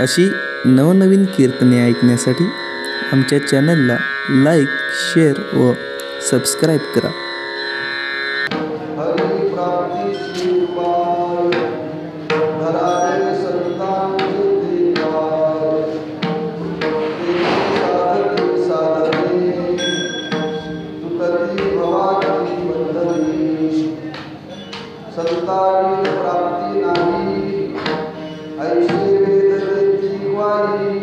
अशी नवनवीन कीर्तने ऐकण्यासाठी आमच्या चॅनलला लाईक, शेअर व सबस्क्राईब करा. संतांची प्राप्ती नाही ऐशी वेदती वाई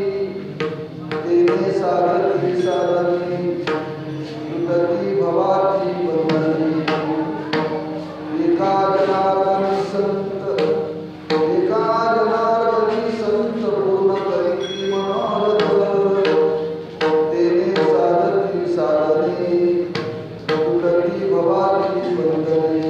तेने साधती साधनी तुटती भवाची बंधनी. एका जनार्दनी संत पूर्ण करीती मनोरथ तेने साधती साधनी तुटती भवाची बंधनी.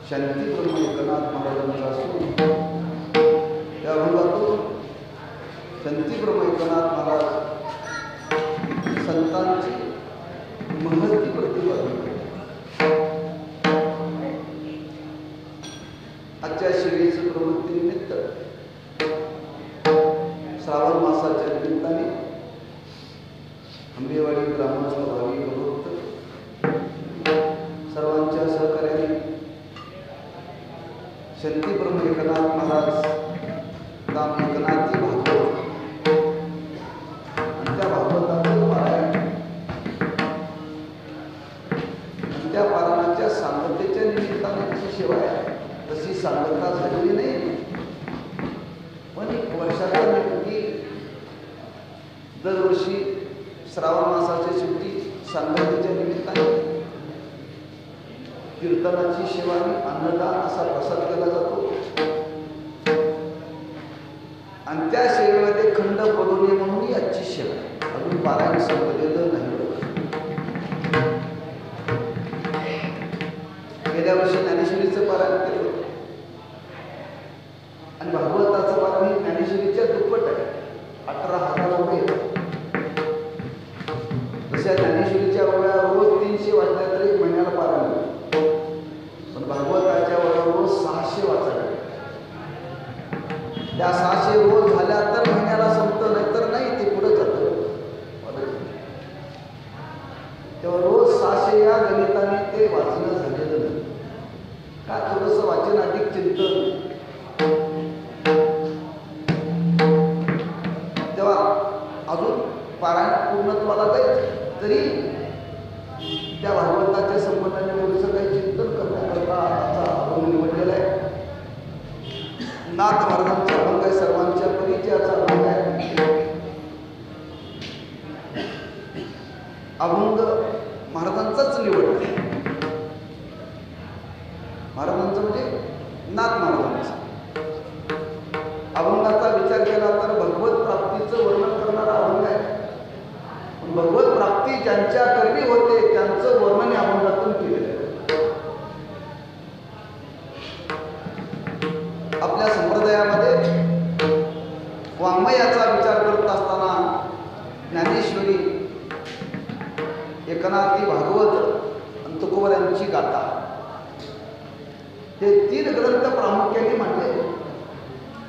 शांतीपूर्ण एकनाथ महाराजांचा असून त्या अभंगातून शांतीपूर्ण एकनाथ महाराज संतांची महती प्रतिपादन. आजच्या शिवेचं प्रवृत्तीनिमित्त श्रावण मासाच्या निमित्ताने आंबेवाडी ग्रामस्थ भाविक भक्त सर्वांच्या सहकार्याने शांतीपूर्ण एकनाथ महाराज राम एकनाथी भागवत आणि त्या भागवताचं पारायण आणि त्या पारायणाच्या सांगतेच्या निमित्ताने जी सेवा आहे तशी सांगता झालेली नाही, पण एक वर्षाच्या निमित्ती दरवर्षी श्रावण मासाच्या शेवटी सांगतेच्या निमित्ताने कीर्तनाची सेवा आणि अन्नदान असा प्रसाद केला जातो आणि त्या सेवेमध्ये खंड पडू नये म्हणून ही आजची सेवा आहे. अजून पारायण संपलेलं नाही. गेल्या वर्षी ज्ञानेश्वरीचं पारायण केलं होतं आणि भागवताचं पारायण ही ज्ञानेश्वरीच्या दुप्पट आहे. 18,000 रुपये. जशा ज्ञानेश्वरीच्या वेळा रोज 300 वाचल्या तरी एक महिन्याला पारायण, भागवताच्या वेळेला रोज 600 वाचायला. त्या 600 रोज झाल्या तर महिन्याला संपतं, नाही तर नाही, ते पुढे जातं. तेव्हा रोज 600 या गणिताने ते वाचणं झालेलं नाही का? थोडंसं वाचन अधिक चिंतन. तेव्हा अजून पारायण पूर्णत्वाला जाईल तरी त्या भागवताच्या संबंधाने थोडंसं काही चिंतन करण्याकरता अभंग निवडलेला आहे. नाथ महाराजांचा अभंग आहे, सर्वांच्या परिचयाचा अभंग आहे. अभंग महाराजांचाच निवडला. महाराजांचं म्हणजे नाथ महाराजांचा. अभंगाचा विचार केला तर भगवत प्राप्तीचं वर्णन करणारा अभंग आहे. भगवत प्राप्ती ज्यांच्या करवी होते त्यांचं वर्णन या अभंगातून केलेलं आहे. आपल्या संप्रदायामध्ये वाङ्मयाचा विचार करत असताना ज्ञानेश्वरी, एकनाथी भागवत आणि तुकोबरायांची गाथा, हे 3 ग्रंथ प्रामुख्याने मांडले.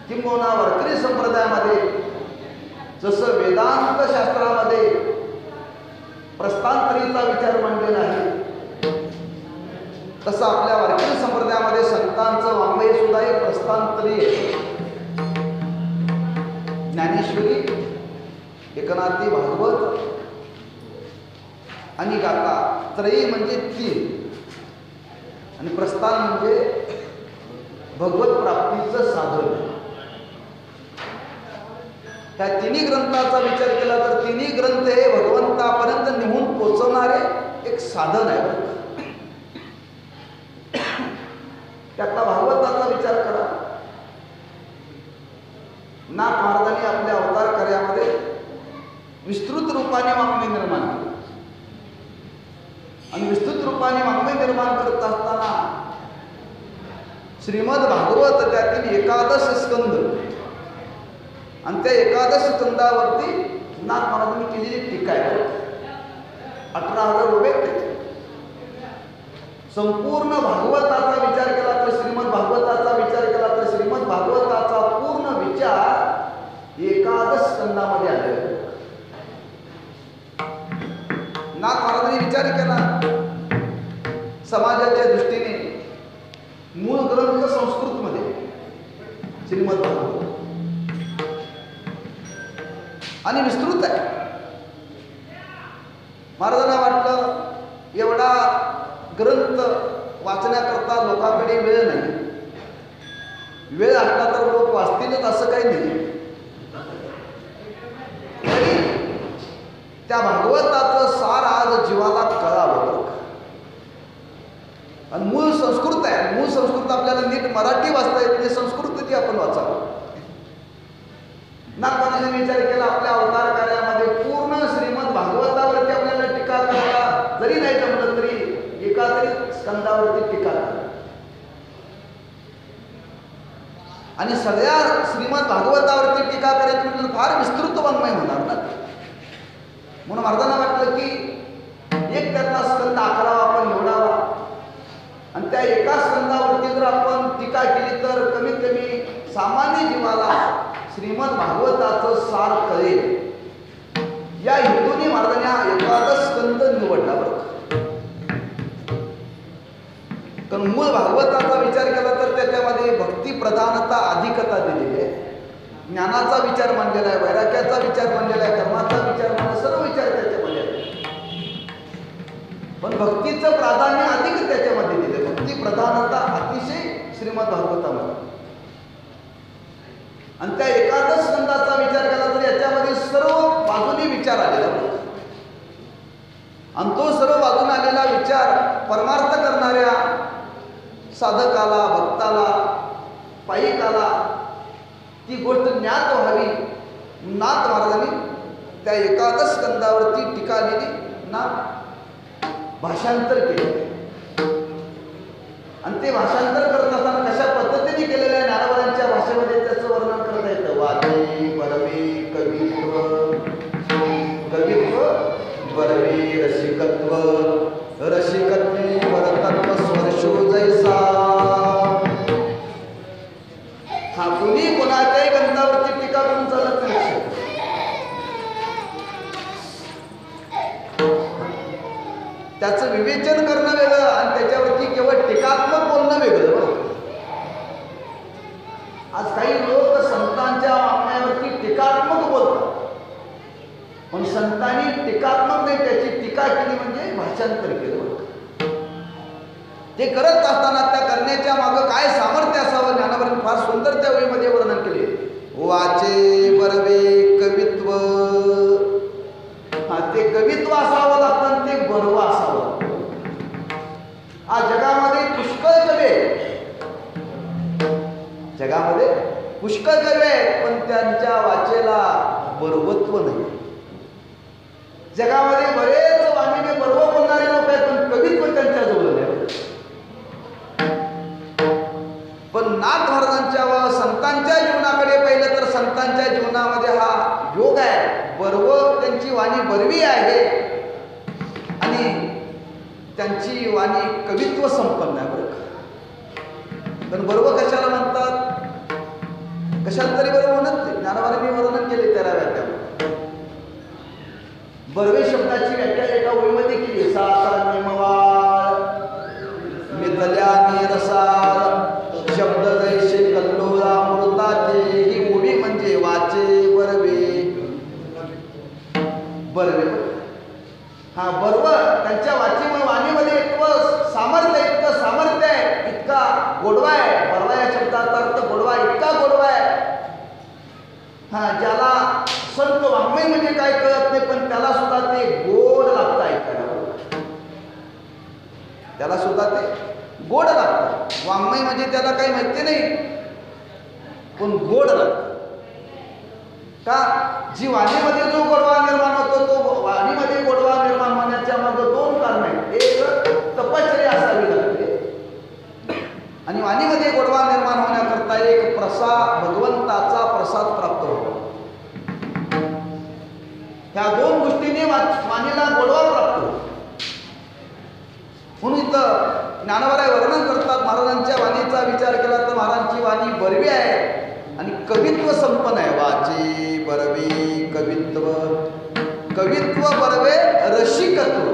किंबहुना वारकरी संप्रदायामध्ये जसं वेदांत शास्त्रामध्ये प्रस्थानत्रीचा विचार मांडलेला आहे, तसं आपल्या वारकरी संप्रदायामध्ये संतांचं वाङ्मय सुद्धा एक प्रस्थानतरी आहे. ज्ञानेश्वरी, एकनाथी भागवत आणि गाथा, त्रयी म्हणजे 3 आणि प्रस्थान म्हणजे भगवत प्राप्तीचं साधन. त्या 3 ग्रंथाचा विचार केला तर 3 ग्रंथ हे भगवंतापर्यंत निघून पोचवणारे एक साधन आहे. त्यातला भागवताचा विचार करा. नाथ महाराजांनी आपल्या अवतार कार्यामध्ये विस्तृत रूपाने वाङ्मय निर्माण केलं आणि विस्तृत रूपाने वाङ्मय निर्माण करत असताना श्रीमद भागवत त्यातील 11 स्कंद आणि त्या 11 स्कंदावरती नाथ महाराजांनी केलेली टीका आहे. 18,000 रुपये. संपूर्ण भागवताचा विचार केला तर श्रीमद भागवताचा विचार केला तर श्रीमद भागवताचा पूर्ण विचार 11 स्कंदामध्ये आले. नाथ महाराजांनी विचार केला समाजाच्या दृष्टीने मूळ ग्रंथ संस्कृतमध्ये श्रीमद भागवत आणि विस्तृत आहे. महाराजांना वाटलं एवढा ग्रंथ वाचण्याकरता लोकांकडे वेळ नाही, वेळ असला तर लोक वाचतीलच असं काही नाही. तरी त्या भागवताचं सार आज जीवाला कळावं. आणि मूळ संस्कृत आहे, मूळ संस्कृत आपल्याला नीट मराठी वाचता येत नाही, संस्कृत ती आपण वाचावं. नागपादाने विचार केला आपल्या अवतार कार्यामध्ये पूर्ण श्रीमद भागवतावरती आपल्याला टीका करायला जरी नाही जमलं तरी एका तरी स्कंदावरती टीका करा आणि सगळ्या श्रीमद भागवतावरती टीका करायची म्हणजे फार विस्तृत वाङ्मय होणार ना. म्हणून महाराजांना वाटलं की एक त्यातला स्कंद 11 आपण निवडावा आणि त्या एका स्कंदावरती जर आपण टीका केली तर कमीत कमी सामान्य जीवाला श्रीमद भागवताचं सार कळेल. या हेतूने महाराजांनी हा 11 स्कंद निवडला. बरं, कारण मूळ भागवताचा विचार केला तर त्याच्यामध्ये भक्ती प्रधानता अधिकता दिलेली आहे. ज्ञानाचा विचार मांडलेला आहे, वैराग्याचा विचार मांडलेला आहे, कर्माचा विचार मांडलेला, सर्व विचार त्याच्यामध्ये आहे. पण भक्तीचं प्राधान्य अधिक त्याच्यामध्ये दिले. भक्ती प्रधानता अतिशय श्रीमद भागवतामध्ये. आणि त्या 11 स्कंदाचा विचार केला तर याच्यामध्ये सर्व बाजूने विचार आलेला आणि तो सर्व बाजूने आलेला विचार परमार्थ करणाऱ्या साधकाला, भक्ताला, पायिकाला ती गोष्ट ज्ञात व्हावी. नाथ महाराजांनी त्या 11 स्कंदावरती टीका आलेली ना भाषांतर केले आणि ते भाषांतर करत असताना कशा पद्धतीने केलेलं आहे ज्ञानवरांच्या भाषेमध्ये त्याचं वर्णन करता येतं. वादे बरवे कवित्व, कवित्व बरवे रसिकत्व, रसिकत्वे वरतत्व स्वर्शो जैसा. हा कुणी कोणाच्याही ग्रंथावरती टीका करून चालत नाही. त्याचं विवेचन करणं वेगळं आणि त्याच्यावरती केवळ टीकात्मक बोलणं वेगळं. आज काही लोक संतांच्या वाङ्मयावरती टीकात्मक बोलतात पण संतांनी टीकात्मक नाही त्याची टीका केली म्हणजे भाषांतर केलं. ते करत असताना त्या करण्याच्या मागं काय सामर्थ्य असावं ज्ञानावरून फार सुंदर त्या वेळीमध्ये वर्णन केले. वाचे बरवे कवित्व, ते कवित्व असावं लागतं आणि ते बरवं असावं. आज जगामध्ये पुष्कळ कवी, जगामध्ये पुष्कळ कवी आहेत पण त्यांच्या वाचेला बरवत्व नाही. जगामध्ये बरेच वाणीने बरव बोलणारे लोक आहेत पण कवित्व त्यांच्या जवळ नाही. पण नाथ महाराजांच्या व संतांच्या जीवनाकडे पाहिलं तर संतांच्या जीवनामध्ये हा योग आहे. बरव त्यांची वाणी बरवी आहे आणि त्यांची वाणी कवित्व संपन्न आहे बरं का. पण बरोबर कशाला म्हणतात, कशाला तरी बरोबर म्हणत नाही. ज्ञानोबांनी वर्णन केले 13व्या अध्यायात. बर्वे शब्दाची व्याख्या एका ओळीमध्ये केली. साता निमवाळ मिथल्याने रसाळ शब्द जैसे कल्लोळा मृताचे. ही ओळी म्हणजे वाचे बर्वे. बर्वे हा बर्व त्यांच्या वाणीमध्ये इतकं सामर्थ्य, इतकं सामर्थ्य आहे, इतका गोडवा आहे. बर्वा या शब्दाचा अर्थ गोडवा, इतका गोडवा आहे हा ज्याला संत वाङ्मय म्हणजे काय कळत नाही, पण त्याला सुद्धा ते गोड लागतं ऐकायला. त्याला सुद्धा ते गोड लागतं. वाङ्मय म्हणजे त्याला काही माहिती नाही, पण गोड लागतं. का जी वाणीमध्ये जो गोडवा निर्माण होतो, तो वाणीमध्ये गोडवा निर्माण होण्याच्या मागे 2 कारण आहेत. एक तपश्चर्या असावी लागते आणि वाणीमध्ये गोडवा निर्माण होण्याकरता एक भगवंताचा प्रसाद प्राप्त होतो. ह्या 2 गोष्टींनी वाणीला गोडवा प्राप्त होतो. म्हणून इथं ज्ञानोबा वर्णन करतात. महाराजांच्या वाणीचा विचार केला तर महाराजांची वाणी बर्वी आहे आणि कवित्व संपन्न आहे. वाचे बर्वे कवित्व, कवित्व बर्वे रसिकत्व.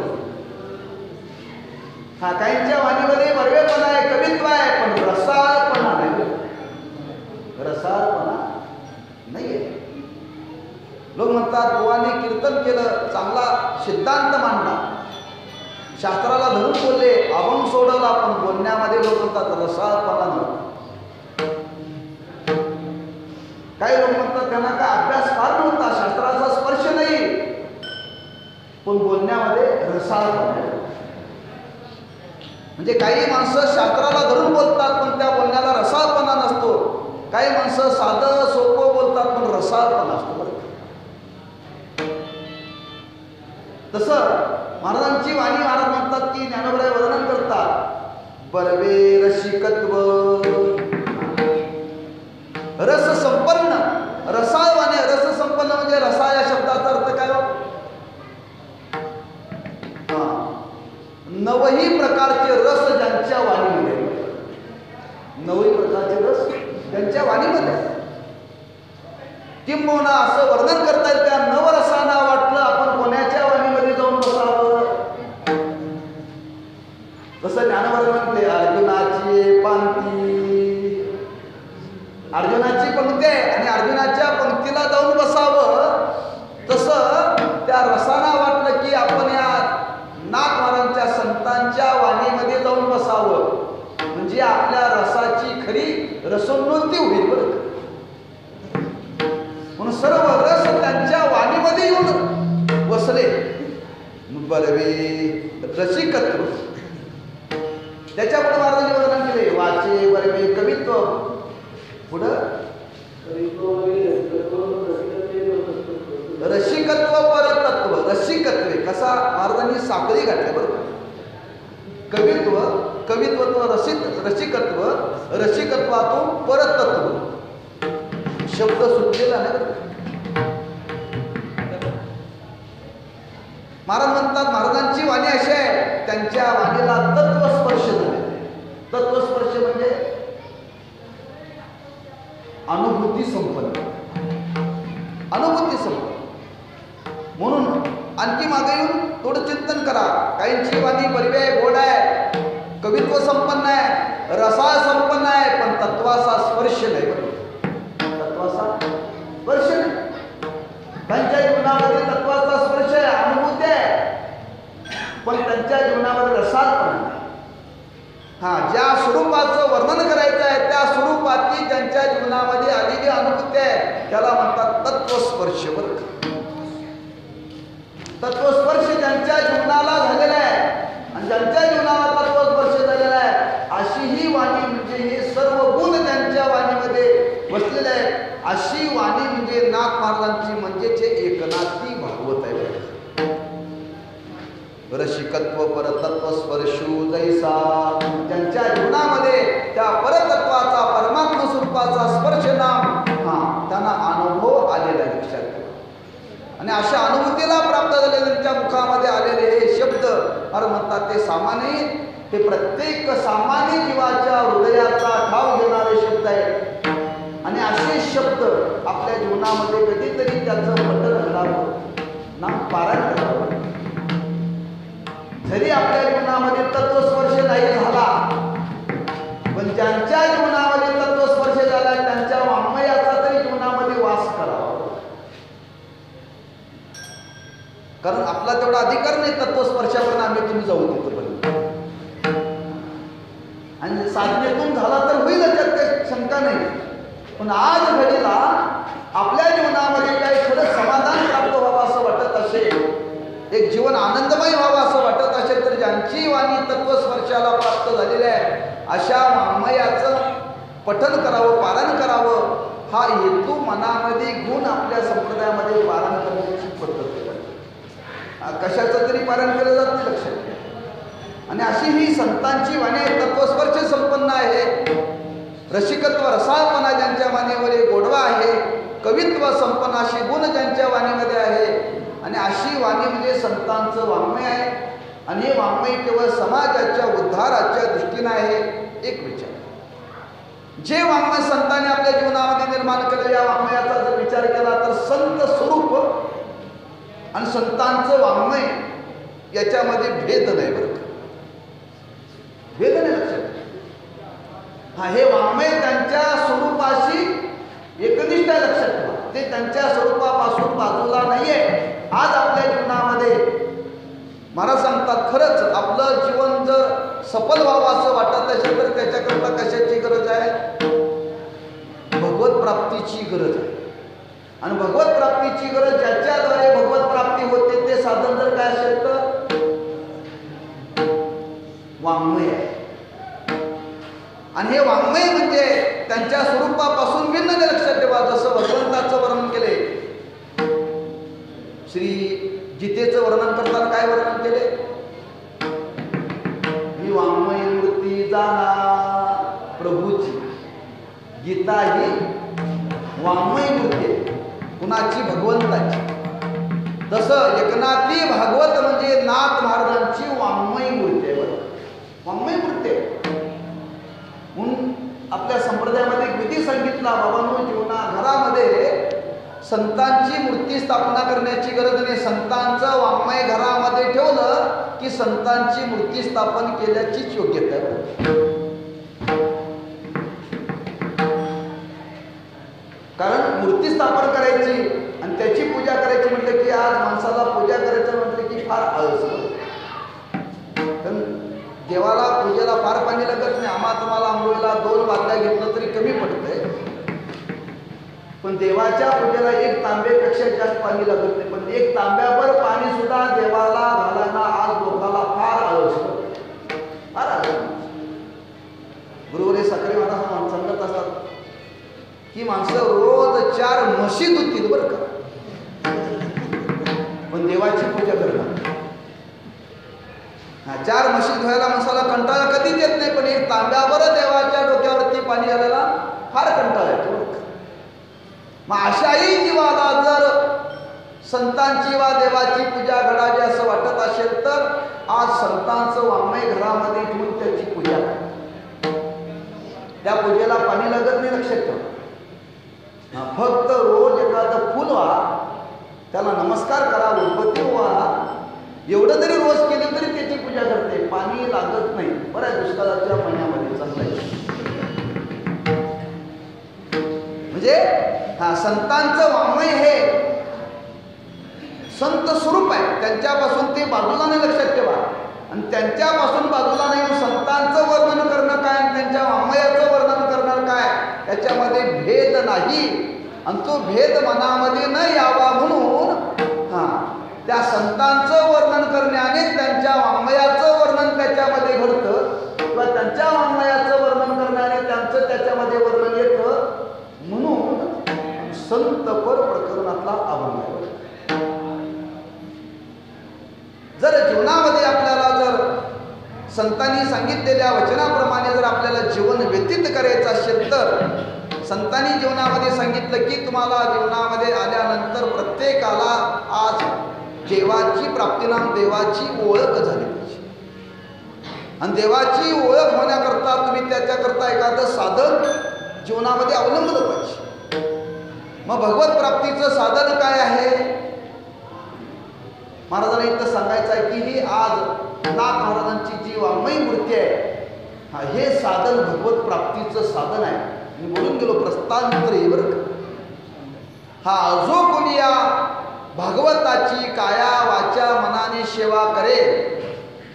हा काहींच्या वाणीमध्ये बर्वेपणा आहे, कवित्व आहे, पण रसाळपणा नाही. रसाळपणा नाही आहे. लोक म्हणतात बुवाने कीर्तन केलं, चांगला सिद्धांत मांडला, शास्त्राला धरून बोलले, अभंग सोडवला, पण बोलण्यामध्ये लोक म्हणतात रसाळपणा नव्हता. काही लोक म्हणतात त्यांना काय अभ्यास फार नव्हता, शास्त्राचा स्पर्श नाही, पण बोलण्यामध्ये रसाळपणा. म्हणजे काही माणसं शास्त्राला धरून बोलतात पण त्या बोलण्याला रसाळपणा नसतो. काही माणसं साधं सोपं बोलतात पण रसाळपणा असतो. तसं महाराजांची वाणी महाराज म्हणतात की ज्ञानोबा वर्णन करतात बर्वे रसिकत्व, रस संपन्न, रसाळ वाणी. रस संपन्न म्हणजे रसा या शब्दाचा अर्थ काय? नवही प्रकारचे रस ज्यांच्या वाणीमध्ये, नवही प्रकारचे रस ज्यांच्या वाणीमध्ये. किंबहुना असं वर्णन करता येईल त्या नवरसांना वाटलं आपण कोणाच्या वाणीमध्ये जाऊन बसावं. तसं ज्ञानोबा म्हणते अर्जुनाची पंक्ती, अर्जुनाची पंक्ती आहे आणि अर्जुनाच्या पंक्तीला जाऊन बसावं. तसं त्या रसांना वाटलं की आपण या नाथ महाराजांच्या संतांच्या वाणीमध्ये जाऊन बसावं, म्हणजे आपल्या रसाची खरी रसोन्नती होईल बरं. म्हणून सर्व रस त्यांच्या वाणीमध्ये येऊन बसले. बर्वे रसिकत्व. त्याच्यापुढे महाराजांनी वर्णन केले वाचे बर्वे कवित्व. पुढं रसिकत्व परतत्व. रसिकत्व कसा महाराजांनी साखळी घातली बरोबर. कवित्व, कवित्व रसिकत्व, रसिकत्वातून परतत्व शब्द सुटलेला नाही. महाराज म्हणतात महाराजांची वाणी अशी आहे त्यांच्या वाणीला तत्वस्पर्श झाले. तत्वस्पर्श म्हणजे अनुभूती संपन्न, अनुभूती संपन्न. म्हणून आणखी मागे येऊन थोडं चिंतन करा. काहींची वाणी बर्वे आहे, गोड आहे, कवित्व संपन्न आहे, रसाळ संपन्न आहे, पण तत्वाचा स्पर्श नाही. तत्वाचा स्पर्श नाही. त्यांच्या जीवनामध्ये तत्वाचा स्पर्श आहे, अनुभूती आहे, पण त्यांच्या जीवनामध्ये रसाळपणा नाही. ज्या स्वरूपाचं वर्णन करायचं आहे त्या स्वरूपाची त्यांच्या जीवनामध्ये आलेली अनुभूती आहे, त्याला म्हणतात तत्वस्पर्श. बरं, तत्वस्पर्श ज्यांच्या जीवनाला झालेला आहे आणि ज्यांच्या जीवनाला तत्वस्पर्श झालेला आहे अशी ही वाणी, म्हणजे हे सर्व गुण त्यांच्या वाणीमध्ये बसलेले आहेत. अशी वाणी म्हणजे नाथ महाराजांची, म्हणजेच एकनाथी भागवत आहे. रसिकत्व परतत्व स्पर्शू जैसा. ज्यांच्या जीवनामध्ये त्या परतत्वाचा, परमात्मा स्वरूपाचा स्पर्श नाम त्यांना अनुभव आलेला लक्षात. आणि अशा अनुभूतीला प्राप्त झालेले त्यांच्या मुखामध्ये आलेले हे शब्द अरे म्हणतात ते सामान्य, हे प्रत्येक सामान्य जीवाच्या हृदयाचा ठाव घेणारे शब्द आहेत. आणि असे शब्द आपल्या जीवनामध्ये कधीतरी त्याचं पठण घडावं ना पारायण करावं. जरी आपल्या जीवनामध्ये तत्वस्पर्श नाही झाला, पण ज्यांच्या जीवनामध्ये तत्वस्पर्श झाला त्यांच्या वाङ्मयाचा तरी जीवनामध्ये वास करावा. कारण आपला तेवढा अधिकार नाही तत्वस्पर्शापर्यंत आम्ही तुम्ही जाऊ तिथपर्यंत. आणि साधनेतून झाला तर होईल, त्यात काही शंका नाही. पण आज घडीला आपल्या जीवनामध्ये काही खरं समाधान प्राप्त व्हावं असं वाटत असेल, एक जीवन आनंदमय व्हावं असं वाटत असेल, तर ज्यांची वाणी तत्वस्पर्शाला प्राप्त झालेली आहे अशा वाङ्मयाचं पठन करावं, पारायण करावं. हा हेतू मनामध्ये गुण आपल्या संप्रदायामध्ये पारायण करण्याची पद्धत आहे. कशाचं तरी पारायण केलं जात नाही, लक्षात घ्या. आणि अशी ही संतांची वाणी तत्वस्पर्श संपन्न आहे. रसिकत्व रसाळपणा ज्यांच्या वाणीमध्ये गोडवा आहे, कवित्व संपन्न अशी गुण ज्यांच्या वाणीमध्ये आहे. आणि अशी वाणी म्हणजे संतांचं वाङ्मय आहे. आणि हे वाङ्मय केवळ समाजाच्या उद्धाराच्या दृष्टीने आहे. एक विचार, जे वाङ्मय संतांनी आपल्या जीवनामध्ये निर्माण केलं, या वाङ्मयाचा जर विचार केला तर संत स्वरूप आणि संतांचं वाङ्मय याच्यामध्ये भेद नाही. बरं का, भेद नाही, लक्षात. हा, हे वाङ्मय त्यांच्या स्वरूपाशी एकनिष्ठ आहे, लक्षात ठेवा. ते त्यांच्या स्वरूपापासून बाजूला नाहीये. आज आपल्या जीवनामध्ये महाराज सांगतात, खरंच आपलं जीवन जर सफल व्हावं असं वाटत असेल तर त्याच्याकरता कशाची गरज आहे? भगवत प्राप्तीची गरज आहे. आणि भगवत प्राप्तीची गरज ज्याच्याद्वारे भगवत प्राप्ती होते ते साधन जर काय असेल तर वाङ्मय आहे. आणि हे वाङ्मय म्हणजे त्यांच्या स्वरूपापासून भिन्न नाही, लक्षात ठेवा. जसं भगवंताचं वर्णन केले, श्री गीतेचं वर्णन करताना काय वर्णन केले? ही वाङ्मय मूर्ती जाणा प्रभूची. गीता ही वाङ्मय मूर्ती आहे. कुणाची? भगवंताची. तसं एकनाथी भागवत म्हणजे नाथ महाराजांची वाङ्मय मूर्ती आहे. वाङ्मय मूर्ती आहे. म्हणून आपल्या संप्रदायामध्ये एक विधी सांगितला, बाबांनो, घरामध्ये संतांची मूर्ती स्थापना करण्याची गरज नाही. संतांचं वाङ्मय घरामध्ये ठेवलं की संतांची मूर्ती स्थापन केल्याचीच योग्यता आहे. कारण मूर्ती स्थापन करायची आणि त्याची पूजा करायची म्हटलं की आज माणसाला पूजा करायचं म्हटलं की फार आळस. कारण देवाला पूजेला फार पाणी लागत नाही. आम्हा तुम्हाला आंघोळीला 2 बादल्या घेतलं तरी कमी पडतंय. पण देवाच्या पूजेला 1 तांब्यापेक्षा जास्त पाणी लागत नाही. पण 1 तांब्यावर पाणी सुद्धा देवाला घालायला आज लोकांना फार आळस, फार आळस. गुरुवारी सकाळी मला सांगत असतात की माणसं रोज 4 म्हशी धुतील, बरं का, पण देवाची पूजा करणार. 4 म्हशी धुवायला माणसाला कंटाळा कधीच येत नाही, पण 1 तांब्यावर देवाच्या डोक्यावरती पाणी घालायला फार कंटाळा येतो. मग अशाही जीवाला जर संतांची वा देवाची पूजा घडावी असं वाटत असेल तर आज संतांचं वाङ्मय घरामध्ये ठेवून त्याची पूजा करा. त्या पूजेला पाणी लागत नाही, लक्षात ठेवा. फक्त रोज एखादं फुल व्हा, त्याला नमस्कार करा, उदबत्ती व्हा, एवढं जरी रोज केलं तरी त्याची पूजा करते. पाणी लागत नाही. बऱ्याच दुष्काळाच्या महिन्यामध्ये चांगलं. म्हणजे संतांचं वाङ्मय हे संत स्वरूप आहे. त्यांच्यापासून ते बाजूला नाही, लक्षात ठेवा. आणि त्यांच्यापासून बाजूला नाही संतांचं वर्णन करणं काय आणि त्यांच्या वाङ्मयाचं वर्णन करणं काय, याच्यामध्ये भेद नाही. आणि तो भेद मनामध्ये न यावा म्हणून त्या संतांचं वर्णन करण्याने त्यांच्या वाङ्मयाचं वर्णन त्याच्यामध्ये घडतं, किंवा त्यांच्या वाङ्मयाचं वर्णन करण्याने त्यांचं त्याच्यामध्ये वर्णन येतं. म्हणून संतपर प्रकरणातला अभंग आहे. जर जीवनामध्ये आपल्याला जर संतांनी सांगितलेल्या वचनाप्रमाणे जर आपल्याला जीवन व्यतीत करायचं असेल तर संतांनी जीवनामध्ये सांगितलं की तुम्हाला जीवनामध्ये आल्यानंतर प्रत्येकाला आज देवाची प्राप्तीनाम देवाची ओळख झाली पाहिजे. आणि देवाची ओळख होण्याकरता तुम्ही त्याच्याकरता एखादं साधन जीवनामध्ये अवलंबलं पाहिजे. मग भगवत प्राप्तीचं साधन काय आहे? महाराजांना इथं सांगायचं आहे की ही आज नाथ महाराजांची जी वाङ्मयी मूर्ती आहे, हे साधन भगवत प्राप्तीचं साधन आहे. मी बोलून गेलो प्रस्थानत्र हे बरं का. हा जो कोणी या भागवताची काया वाचा मनाने सेवा करेल,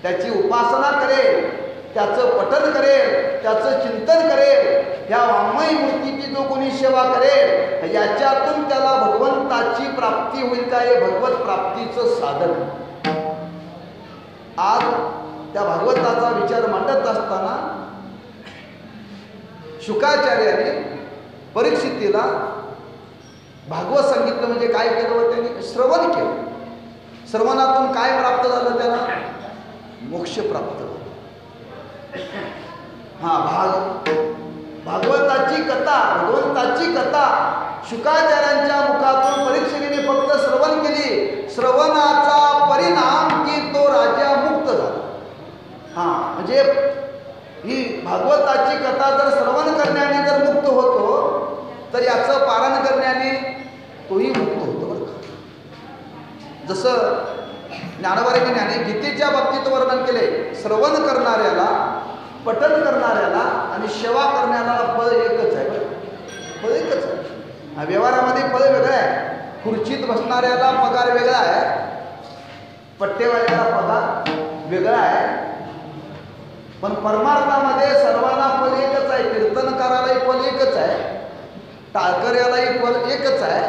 त्याची उपासना करेल, त्याचं पठन करेल, त्याचं चिंतन करेल, या वाङ्मयी मूर्तीची जो कोणी सेवा करेल, याच्यातून त्याला भगवंताची प्राप्ती होईल का? हे भगवत प्राप्तीचं साधन. आज त्या भागवताचा विचार मांडत असताना शुकाचार्याने परीक्षितीला भागवत सांगितलं. म्हणजे काय केलं हो त्यांनी? श्रवण केलं. श्रवणातून काय प्राप्त झालं त्याला? मोक्ष प्राप्त झाला. भागवताची कथा, भगवंताची कथा शुकाचार्यांच्या मुखातून परीक्षितीने फक्त श्रवण केली. श्रवणाचा परिणाम की तो राजा मुक्त झाला. म्हणजे ही भागवताची कथा जर श्रवण करण्याने जर मुक्त होतो, तर याचं पारण करण्याने तोही मुक्त होतो बरं का. जसं ज्ञानोबांनी गीतेच्या बाबतीत वर्णन केले. श्रवण करणाऱ्याला, पठन करणाऱ्याला आणि सेवा करणाऱ्याला फळ एकच आहे बरं. फळ एकच आहे. व्यवहारामध्ये फळ वेगळं आहे. खुर्चीत बसणाऱ्याला पगार वेगळा आहे, पट्टेवाल्याला पगार वेगळा आहे. पण परमार्थामध्ये सर्वांना फल एकच आहे. कीर्तनकारालाही फल एकच आहे, टाळकऱ्यालाही फल एकच आहे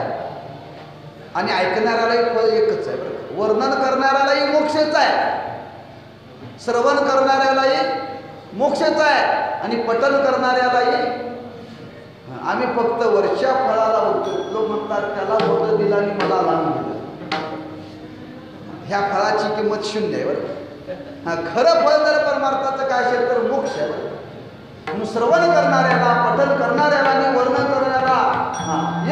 आणि ऐकणाऱ्यालाही फल एकच आहे. वर्णन करणाऱ्यालाही मोक्षच आहे, श्रवण करणाऱ्यालाही मोक्षच आहे आणि पठन करणाऱ्यालाही. आम्ही फक्त वर्षा फळाला होतो. लोक म्हणतात त्याला फळ दिला आणि मला लावून दिलं. ह्या फळाची किंमत शून्य आहे बरं. खरं फळ जर परमार्थाचं काय असेल तर मोक्ष आहे. म्हणून श्रवण करणाऱ्याला, पठन करणाऱ्याला आणि वर्णन करणाऱ्याला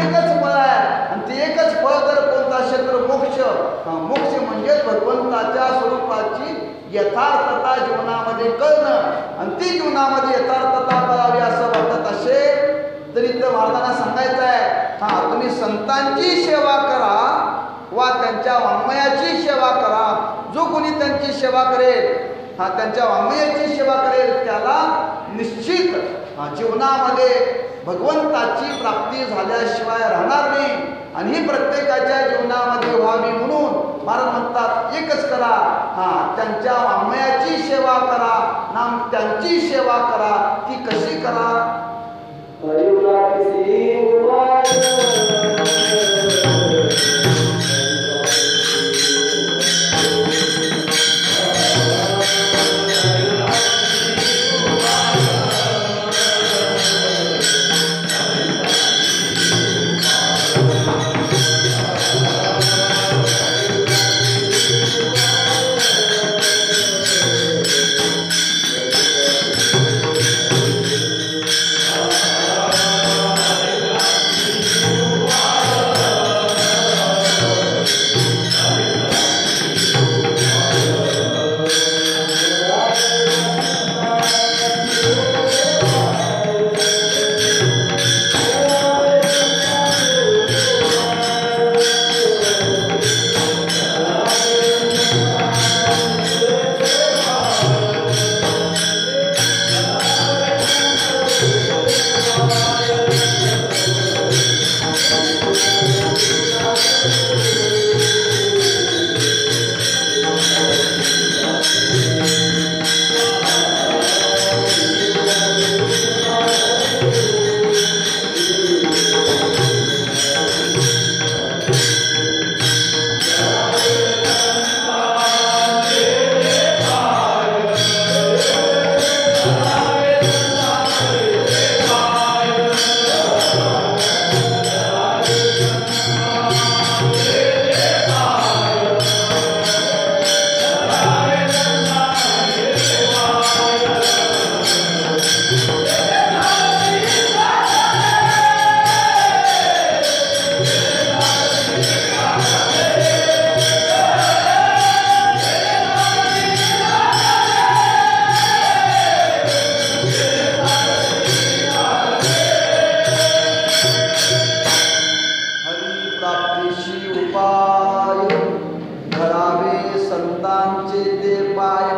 एकच फळ आहे. आणि ते एकच फळ जर कोणतं असेल तर मोक्ष. मोक्ष म्हणजे भगवंताच्या स्वरूपाची यथार्थता जीवनामध्ये कळणं. आणि ती जीवनामध्ये यथार्थता कळावी असं वाटत असेल तर इथं महाराजांना सांगायचं आहे, तुम्ही संतांची सेवा करा वा त्यांच्या वाङ्मयाची सेवा करा. जो कोणी त्यांची सेवा करेल, त्यांच्या वाङ्मयाची सेवा करेल, त्याला निश्चित जीवनामध्ये भगवंताची प्राप्ती झाल्याशिवाय राहणार नाही. आणि ही प्रत्येकाच्या जीवनामध्ये व्हावी म्हणून महाराज म्हणतात एकच करा. त्यांच्या वाङ्मयाची सेवा करा, नाम त्यांची सेवा करा. ती कशी करा?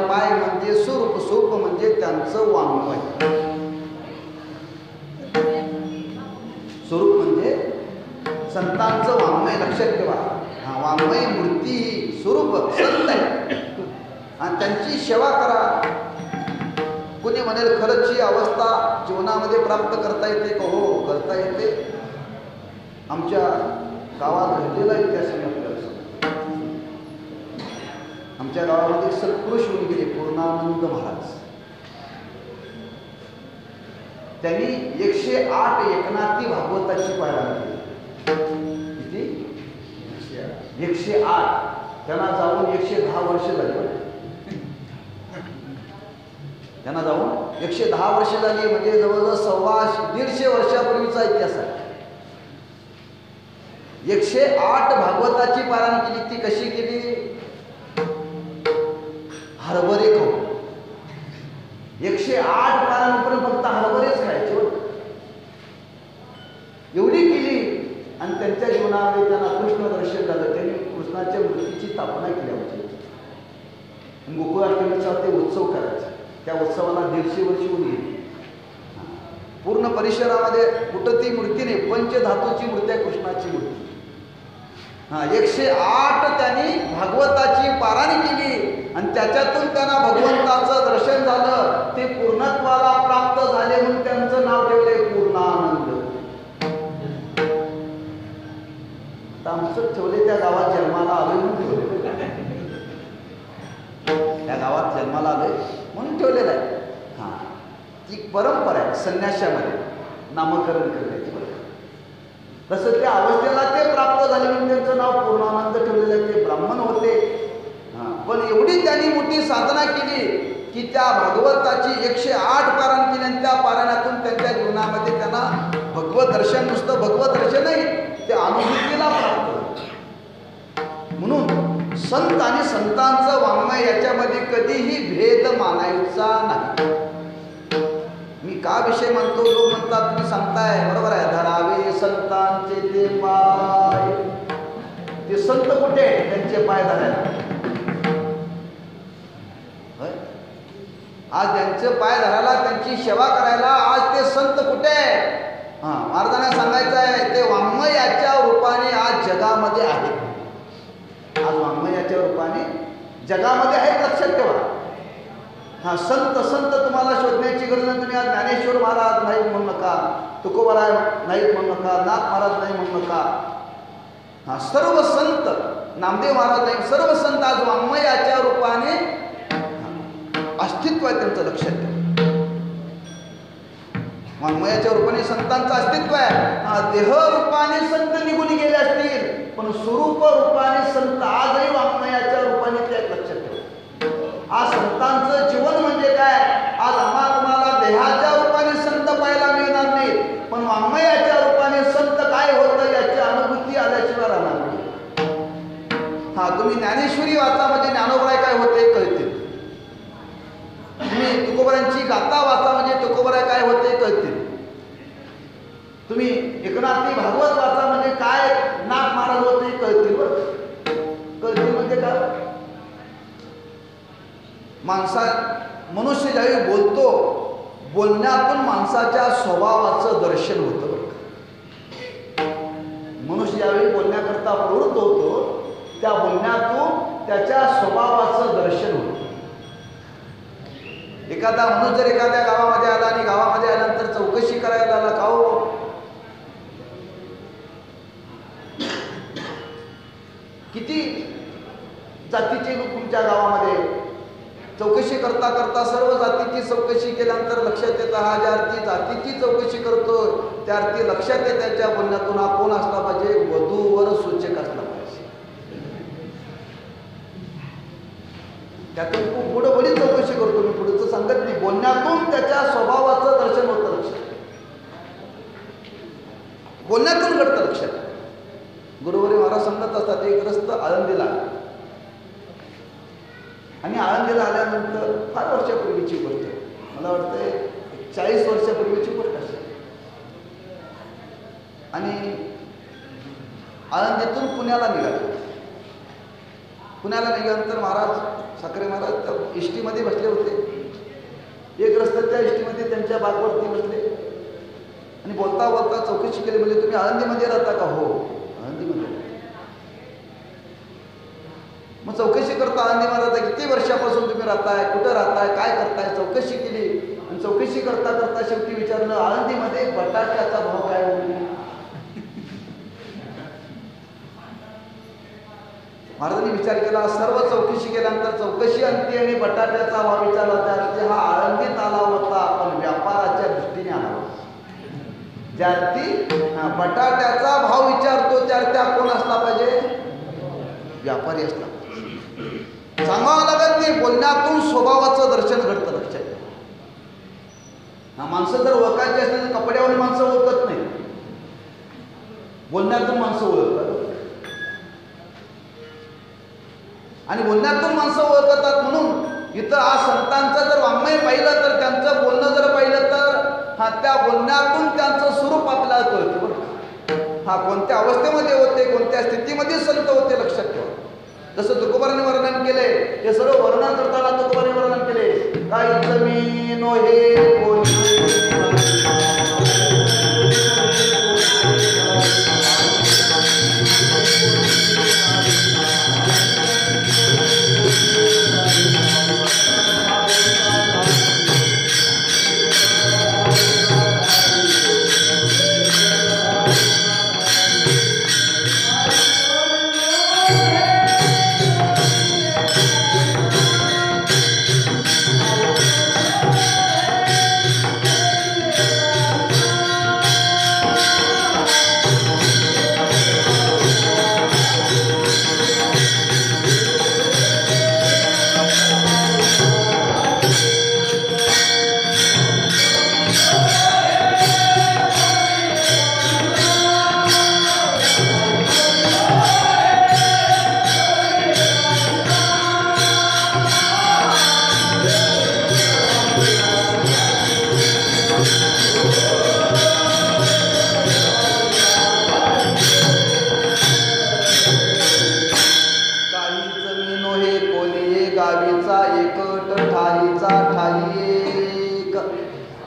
पाय म्हणजे स्वरूप, स्वरूप म्हणजे त्यांचं वाङ्मय. स्वरूप म्हणजे संतांचं वाङ्मय, लक्षात ठेवा. हा वाङ्मय मूर्ती ही स्वरूप संत आहे आणि त्यांची सेवा करा. कोणी म्हणेल खरंच ही अवस्था जीवनामध्ये प्राप्त करता येते का? हो, करता येते. आमच्या गावात घडलेला इतिहास मी आपल्याला सांगतो. आमच्या गावामध्ये सत्पुरुष होऊन गेले पूर्णानंद महाराज. त्यांनी 108 एकनाथी भागवताची पारायण केली. किती? 108. त्यांना जाऊन 110 वर्ष झाली. त्यांना जाऊन 110 वर्ष झाली, म्हणजे जवळजवळ 150 वर्षापूर्वीचा इतिहास आहे. 108 भागवताची पारायण केली. ती कशी केली? हरभरे खाऊ. 108 पारायण फक्त हरभरेच खायचे. एवढी केली आणि त्यांच्या जीवनामध्ये त्यांना कृष्ण दर्शन झालं. त्यांनी कृष्णाच्या मूर्तीची स्थापना केली होती. गोकुळाष्टमीचा ते उत्सव करायचा. त्या उत्सवाला 150 वर्ष होऊन गेली. पूर्ण परिसरामध्ये कुठं ती मूर्ती नाही, पंचधातूची मूर्ती आहे, कृष्णाची मूर्ती. 108 त्यांनी भागवताची पारायण केली आणि त्याच्यातून त्यांना भगवंताचं दर्शन झालं. ते पूर्णत्वाला प्राप्त झाले म्हणून त्यांचं नाव ठेवले पूर्णानंद. आमचं ठेवले त्या गावात जन्माला आलोय म्हणून ठेवले. त्या गावात जन्माला आलोय म्हणून ठेवलेलं आहे. हां, ती परंपरा आहे संन्याशामध्ये नामकरण करण्याची. तसं त्या अवस्थेला ते प्राप्त झाले म्हणून त्यांचं नाव पूर्णानंद ठेवलेलं आहे. ते ब्राह्मण होते. पण एवढी त्यांनी मोठी साधना केली की त्या भागवताची 108 पारायण केली आणि त्या पारायणातून त्यांच्या जीवनामध्ये त्यांना भगवत दर्शन, नुसतं भगवत दर्शन नाही, त्या अनुभूतीला प्राप्त झालं. म्हणून संत आणि संतांचं वाङ्मय याच्यामध्ये कधीही भेद मानायचा नाही. मी का विषय म्हणतो? लोक म्हणतात तुम्ही सांगताय बरोबर आहे, धरावे संतांचे ते पाय. ते संत कुठे? त्यांचे पाय धरायला. आज त्यांचे पाय धरायला, त्यांची सेवा करायला आज ते संत कुठे? महाराजांना सांगायचं आहे ते वाङ्मयाच्या रूपाने आज जगामध्ये आहे. आज वाङ्मयाच्या रूपाने जगामध्ये आहेत, लक्षात ठेवा. संत संत तुम्हाला शोधण्याची गरज नाही. तुम्ही आज ज्ञानेश्वर महाराज नाही म्हणू नका, तुकोबाराय नाही म्हणू नका, नाथ महाराज नाही म्हणू नका. सर्व संत, नामदेव महाराज नाही, सर्व संत आज वाङ्मयाच्या रूपाने अस्तित्व आहे त्यांचं, लक्षात ठेवा. वाङ्मयाच्या रूपाने संतांचं अस्तित्व आहे. देह रूपाने संत निघून गेले असतील पण स्वरूप रूपाने संत आजही वाङ्मयाच्या रूपाने ते, लक्षात ठेवा. आज संतांचं जीवन म्हणजे काय? आज तुम्हाला देहाच्या रूपाने संत पाहायला मिळणार नाही, पण वाङ्मयाच्या रूपाने संत काय होतं याची अनुभूती आल्याशिवाय राहणार नाही. तुम्ही ज्ञानेश्वरी वाचा म्हणजे ज्ञानोबराय काय होते कळते. तुम्ही तुकोबरायांची गाथा वाचा म्हणजे तुकोबराय काय होते कळते. तुम्ही एकनाथी भागवत वाचा म्हणजे काय नाथ महाराज होते कळतील. कळतील म्हणजे काय? मनुष्य ज्यावेळी बोलतो, बोलण्यातून माणसाच्या स्वभावाचं दर्शन होतं. मनुष्य ज्यावेळी बोलण्याकरता प्रवृत्त होतो त्या बोलण्यातून त्याच्या स्वभावाचं दर्शन होतं. एखादा माणूस जर एखाद्या गावामध्ये आला आणि गावामध्ये आल्यानंतर चौकशी करायला आला, का हो किती जातीचे लोक तुमच्या गावामध्ये? चौकशी करता करता सर्व जातीची चौकशी केल्यानंतर लक्षात येतं हा ज्या अर्थी जातीची चौकशी करतो त्या अर्थी लक्षात येत त्याच्या बोलण्यातून हा कोण असला पाहिजे? वधूवर सूचक असला पाहिजे. त्यातून खूप पुढं बरीच चौकशी करतो मी, पुढचं सांगत नाही. बोलण्यातून त्याच्या स्वभावाचं दर्शन होतं, लक्षात. बोलण्यातून घडतं, लक्षात. गुरुवारी महाराज सांगत असतात एक ग्रस्त आळंदीला आणि आळंदीला आल्यानंतर फार वर्षापूर्वीची गोष्ट, मला वाटतं 40 वर्षापूर्वीची गोष्ट असेल. आणि आळंदीतून पुण्याला निघाले. पुण्याला निघाल्यानंतर महाराज साखरे महाराज त्या इष्टीमध्ये बसले होते. एक रस्त्याच्या इष्टीमध्ये त्यांच्या बागवरती बसले आणि बोलता बोलता चौकशी केली. म्हणजे तुम्ही आळंदीमध्ये राहता का? हो, आळंदीमध्ये. मग चौकशी करता आळंदीमध्ये राहता, किती वर्षापासून तुम्ही राहताय, कुठं राहताय, काय करताय, चौकशी केली. आणि चौकशी करता करता शेवटी विचारलं, आळंदीमध्ये बटाट्याचा भाव काय होईल? महाराजांनी विचार केला. सर्व चौकशी केल्यानंतर चौकशी अंती आणि बटाट्याचा भाव विचारला. त्यावरती हा आळंदीत आला होता, पण व्यापाराच्या दृष्टीने आला होता. ज्यार्थी बटाट्याचा भाव विचारतो त्यार्थी कोण असला पाहिजे? व्यापारी असला पाहिजे. सांगावं लागत नाही, बोलण्यातून स्वभावाचं दर्शन घडतं. लक्षात माणसं जर ओळखायची असतील तर कपड्यावरून माणसं ओळखत नाही, बोलण्यातून माणसं ओळखतात. आणि बोलण्यातून माणसं ओळखतात. म्हणून इथं आज संतांचं जर वाङ्मय पाहिलं तर त्यांचं बोलणं जर पाहिलं तर त्या बोलण्यातून त्यांचं स्वरूप आपल्याला कळतं. बरं, कोणत्या अवस्थेमध्ये होते, कोणत्या स्थितीमध्ये संत होते, लक्षात ठेवा. जसं तुकोबारांनी वर्णन केले, हे सर्व वर्णन करताना तुकोबारांनी वर्णन केले. काही जमीन हे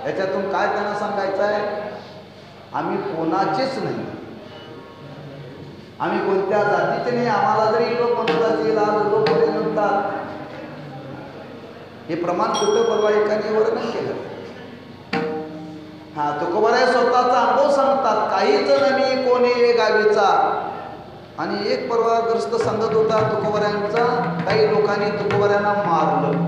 याच्यातून काय त्यांना सांगायचं आहे? आम्ही कोणाचेच नाही, आम्ही कोणत्या जातीचे नाही. आम्हाला जरी लोक म्हणतात लोक म्हणतात, हे प्रमाण कुठं परवा एकाने वर्णन केलं. तुकोबाराय स्वतःचा अनुभव सांगतात. काहीच नाही कोणी गावीचा. आणि एक परवाग्रस्त सांगत होता तुकोबारायांचा, काही लोकांनी तुकोबारायांना मारलं,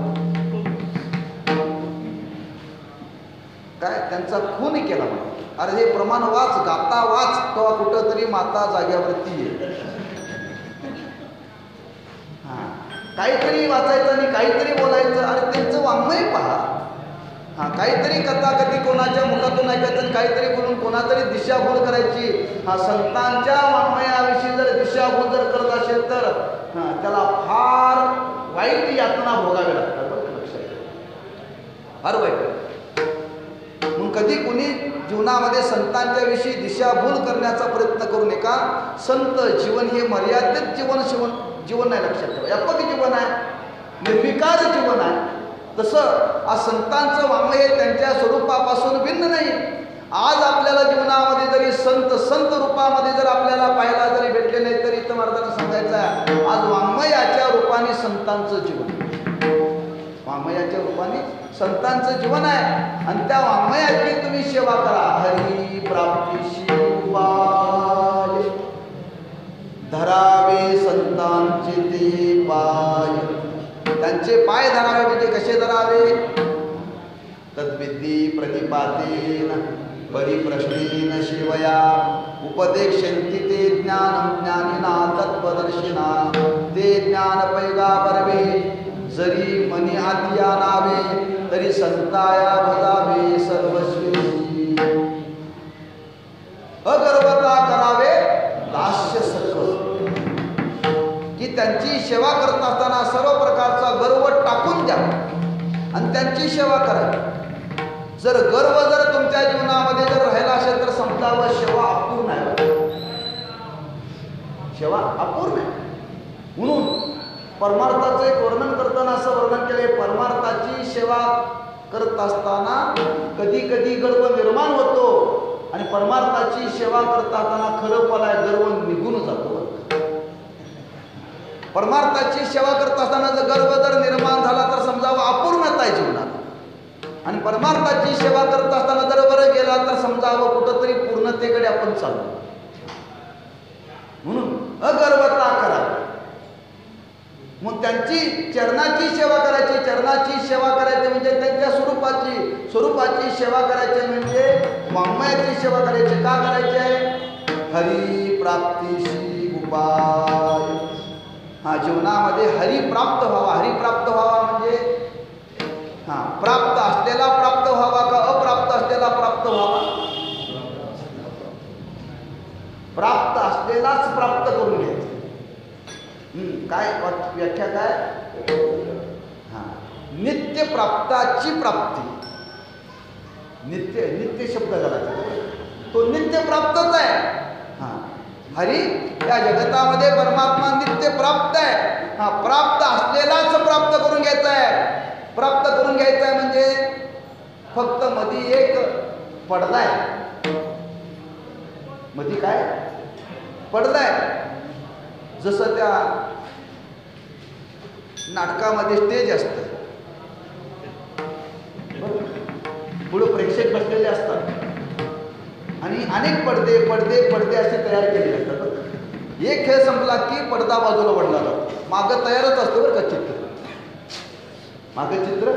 काय त्यांचा खून केला. अरे हे प्रमाण वाच, गाता वाच, तेव्हा कुठं तरी माता जाग्यावरती आहे. काहीतरी वाचायचं आणि काहीतरी बोलायचं. अरे त्यांचं वाङ्मय पहा. काहीतरी कथाकथी कोणाच्या मुखातून ऐकायचं आणि काहीतरी बोलून कोणातरी दिशाभूल करायची. संतांच्या वाङ्मयाविषयी जर दिशाभूल जर करत असेल तर त्याला फार वाईट यातना भोगावी लागतात. फार वाईट. मग कधी कुणी जीवनामध्ये संतांच्या विषयी दिशाभूल करण्याचा प्रयत्न करू नये. का? संत जीवन हे मर्यादित जीवन नाही. लक्षात ठेवा, व्यापक जीवन आहे, निर्विकार जीवन आहे. तसं आज संतांचं वाङ्मय हे त्यांच्या स्वरूपापासून भिन्न नाही. आज आपल्याला जीवनामध्ये जरी संत रूपामध्ये जर आपल्याला पाहायला जरी भेटले नाही तरी इथं महाराजांना सांगायचं आहे, आज वाङ्मयाच्या रूपाने संतांचं जीवन, वाङ्मयाच्या रूपाने संतांचं जीवन आहे. आणि त्या वाङ्मयाची तुम्ही सेवा करा. हरी प्राप्तीशी उपाय धरावे संतांचे ते पाय. त्यांचे पाय धरावे म्हणजे कसे धरावे? तद्विद्धी प्रतिपातेन परिप्रश्नेन शिवया उपदेशन्ति ते ज्ञानं ज्ञानिना तत्त्वदर्शिना. ते ज्ञान पैगाबरवे जरी मनी हाती आणावे तरी संताया भजावे सर्वस्वी. अगर्वता करावे दास्य सकल. की त्यांची सेवा करत असताना सर्व प्रकारचा गर्व टाकून द्या आणि त्यांची सेवा करा. जर गर्व जर तुमच्या जीवनामध्ये जर राहिला असेल तर समजावं सेवा अपूर्ण आहे. सेवा अपूर्ण आहे. म्हणून परमार्थाचं एक वर्णन करताना असं वर्णन केले, परमार्थाची सेवा करत असताना कधी कधी गर्व निर्माण होतो आणि परमार्थाची सेवा करत असताना खरं फळ आहे गर्व निघून जातो. परमार्थाची सेवा करत असताना जर गर्व जर निर्माण झाला तर समजावं अपूर्णता आहे जीवनात, आणि परमार्थाची सेवा करत असताना जर बरं गेला तर समजावं कुठंतरी पूर्णतेकडे आपण चाललो. म्हणून अगर्वता करा. मग त्यांची चरणाची सेवा करायची, चरणाची सेवा करायची म्हणजे त्यांच्या स्वरूपाची सेवा करायची, म्हणजे वाङ्मयाची सेवा करायची. का करायची आहे? हरी प्राप्तीशी उपाय. हा, जीवनामध्ये हरी प्राप्त व्हावा. हरी प्राप्त व्हावा म्हणजे प्राप्त असलेला प्राप्त व्हावा का अप्राप्त असलेला प्राप्त व्हावा? प्राप्त असलेलाच प्राप्त करून घ्यायचं. काय व्याख्या काय? नित्य प्राप्ताची प्राप्ती. नित्य शब्द घालायचा, तो नित्य प्राप्तच आहे. हरी या जगतामध्ये परमात्मा नित्य प्राप्त आहे. प्राप्त असलेलाच प्राप्त करून घ्यायचा आहे. प्राप्त करून घ्यायचा आहे म्हणजे फक्त मधी एक पडदा आहे. मधी काय पडदा आहे? जसं त्या नाटकामध्ये स्टेज असतं, पुढे प्रेक्षक बसलेले असतात आणि अनेक पडदे पडदे पडदे असे तयार केलेले असतात. एक खेळ संपला की पडदा बाजूला वळला जातो. मागं तयारच असतं बरं का चित्र, मागं चित्र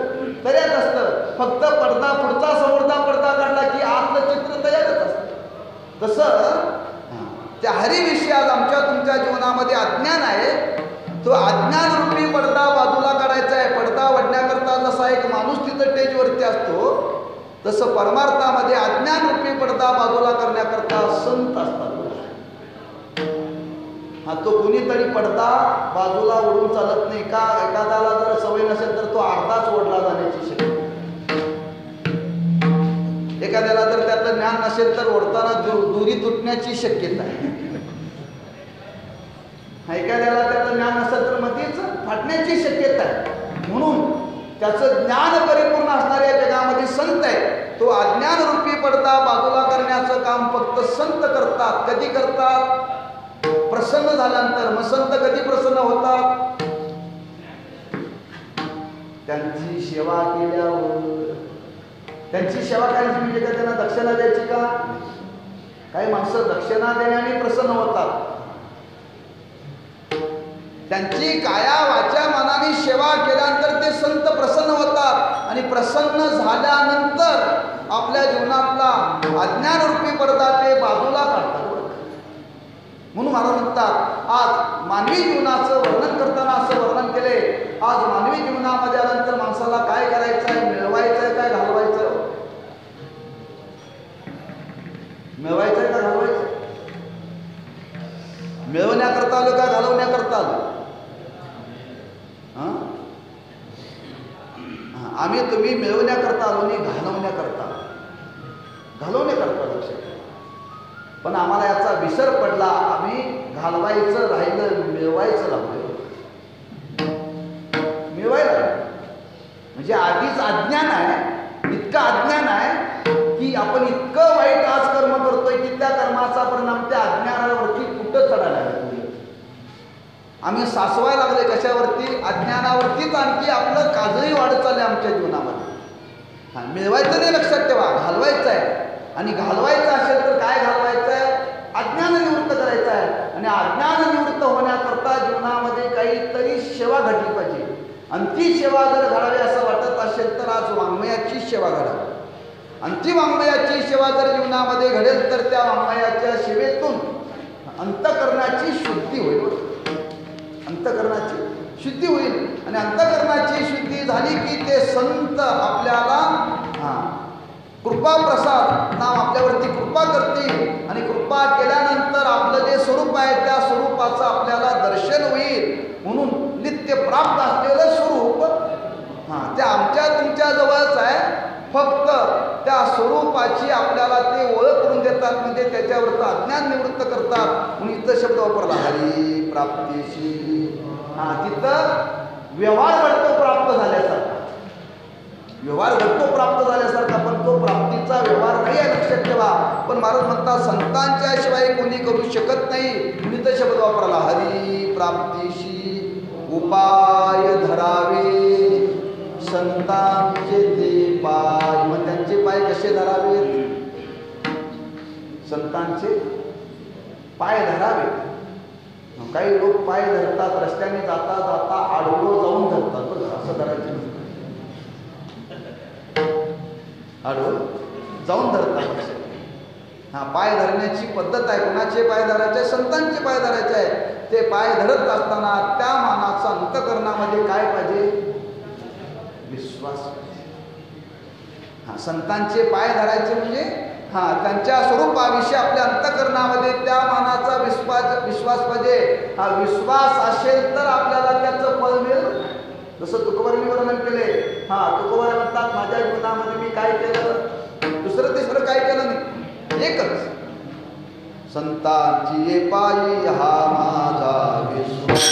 तयारच असतं. फक्त पडदा पुढचा समोरचा पडदा काढला की आतलं चित्र तयारच असतं. तसं त्या हरिविषयी आज आमच्या तुमच्या जीवनामध्ये अज्ञान आहे. तो अज्ञान रूपी पडदा बाजूला काढायचा आहे. पडदा वडण्याकरता जसा एक माणूस तिथं स्टेजवरती असतो, तसं परमार्थामध्ये अज्ञान रूपी पडदा बाजूला करण्याकरता संत असतात. तो कोणीतरी पडदा बाजूला ओढून चालत नाही. का एखाद्याला जर सवय नसेल तर तो अर्धाच ओढला जाण्याची शक्यता. एखाद्याला जर त्यातलं ज्ञान नसेल तर ओढताना दुरी तुटण्याची शक्यता आहे. एखाद्याला त्यातलं ज्ञान नसेल तर मध्येच फाटण्याची शक्यता आहे. म्हणून त्याचं ज्ञान परिपूर्ण असणाऱ्या जगामध्ये संत आहे. तो अज्ञान रूपी पडदा बाजूला करण्याचं काम फक्त संत करतात. कधी करतात? प्रसन्न झाल्यानंतर. मग संत कधी प्रसन्न होतात? त्यांची सेवा केल्यावर. त्यांची सेवा करायची म्हणजे का त्यांना दक्षिणा द्यायची का? काही माणसं दक्षिणा देण्याने प्रसन्न होतात. त्यांची काया वाचा मनाने सेवा केल्यानंतर ते संत प्रसन्न होतात आणि प्रसन्न झाल्यानंतर आपल्या जीवनातला अज्ञानरूपी पडदा ते बाजूला काढतात. म्हणून मला म्हणतात आज मानवी जीवनाचं वर्णन करताना असं वर्णन केले. आज मानवी जीवनामध्ये आल्यानंतर माणसाला काय करायचं आहे? मिळवायचं आहे काय घालवायचं? मिळवायचं आहे का घालवायचं? मिळवण्याकरता आलो का घालवण्याकरता आलो? आम्ही तुम्ही मिळवण्याकरता आलो नाही, घालवण्याकरता. घालवण्याकरता लक्षात. पण आम्हाला याचा विसर पडला. आम्ही घालवायचं राहिलं, मिळवायचं लागलं. मिळवायला म्हणजे आधीच अज्ञान आहे. इतकं अज्ञान आहे की आपण इतकं वाईट आज कर्म करतोय की त्या कर्माचा परिणाम त्या अज्ञानावरती कुठं चढायला लागला. आम्ही सासवायला लागले कशावरती? अज्ञानावरतीच. आणखी आपलं काजही वाढत चाललंय आमच्या जीवनामध्ये. मिळवायचं नाही, लक्षात ठेवा. घालवायचं आहे. आणि घालवायचं असेल तर काय घालवायचं आहे? अज्ञान निवृत्त करायचं आहे. आणि अज्ञान निवृत्त होण्याकरता जीवनामध्ये काहीतरी सेवा घडली पाहिजे. आणि ती सेवा जर घडावी असं वाटत असेल तर आज वाङ्मयाची सेवा घडावी. आणि ती वाङ्मयाची सेवा जर जीवनामध्ये घडेल तर त्या वाङ्मयाच्या सेवेतून अंतःकरणाची शुद्धी होईल. अंतःकरणाची शुद्धी होईल. आणि अंतःकरणाची शुद्धी झाली की ते संत आपल्याला कृपा प्रसाद नाम आपल्यावरती कृपा करतील. आणि कृपा केल्यानंतर आपलं जे स्वरूप आहे त्या स्वरूपाचं आपल्याला दर्शन होईल. म्हणून नित्य प्राप्त असलेलं स्वरूप ते आमच्या तुमच्या जवळच आहे. फक्त त्या स्वरूपाची आपल्याला ते ओळख करून देतात. म्हणजे त्याच्यावरचं अज्ञान निवृत्त करतात. म्हणून इथं शब्द वापरला हरी प्राप्तीशी. तिथं व्यवहार घडतो प्राप्त झाल्यासारखा, व्यवहार घडतो प्राप्त झाल्यासारखा, पण तो प्राप्तीचा व्यवहार नाही आहे, लक्षात ठेवा. पण महाराज म्हणतात संतांच्या शिवाय कोणी करू शकत नाही. मी तर शब्द वापरला, हरी प्राप्तीशी उपाय धरावे संतांचे ते पाय. मग त्यांचे पाय कसे धरावेत? संतांचे पाय धरावे. काही लोक पाय धरतात, रस्त्याने जाता जाता आडवं जाऊन धरतात. बरं, असं धरायचं, आडवं जाऊन धरतात. पाय धरण्याची पद्धत आहे. कोणाचे पाय धरायचे? संतांचे पाय धरायचे आहे. ते पाय धरत असताना त्या मानाचा अंतःकरणामध्ये काय पाहिजे? विश्वास. संतांचे पाय धरायचे म्हणजे त्यांच्या स्वरूपाविषयी आपल्या अंतःकरणामध्ये त्या मानाचा विश्वास पाहिजे. विश्वास असेल तर आपल्याला त्याचं फळ मिळेल. जसं तुकोबारांनी वर्णन केले. तुकोबारा म्हणतात माझ्या जीवनामध्ये मी काय केलं? दुसरं तिसरं काय केलं नाही, एकच, संतांची पायी हा माझा विश्वास.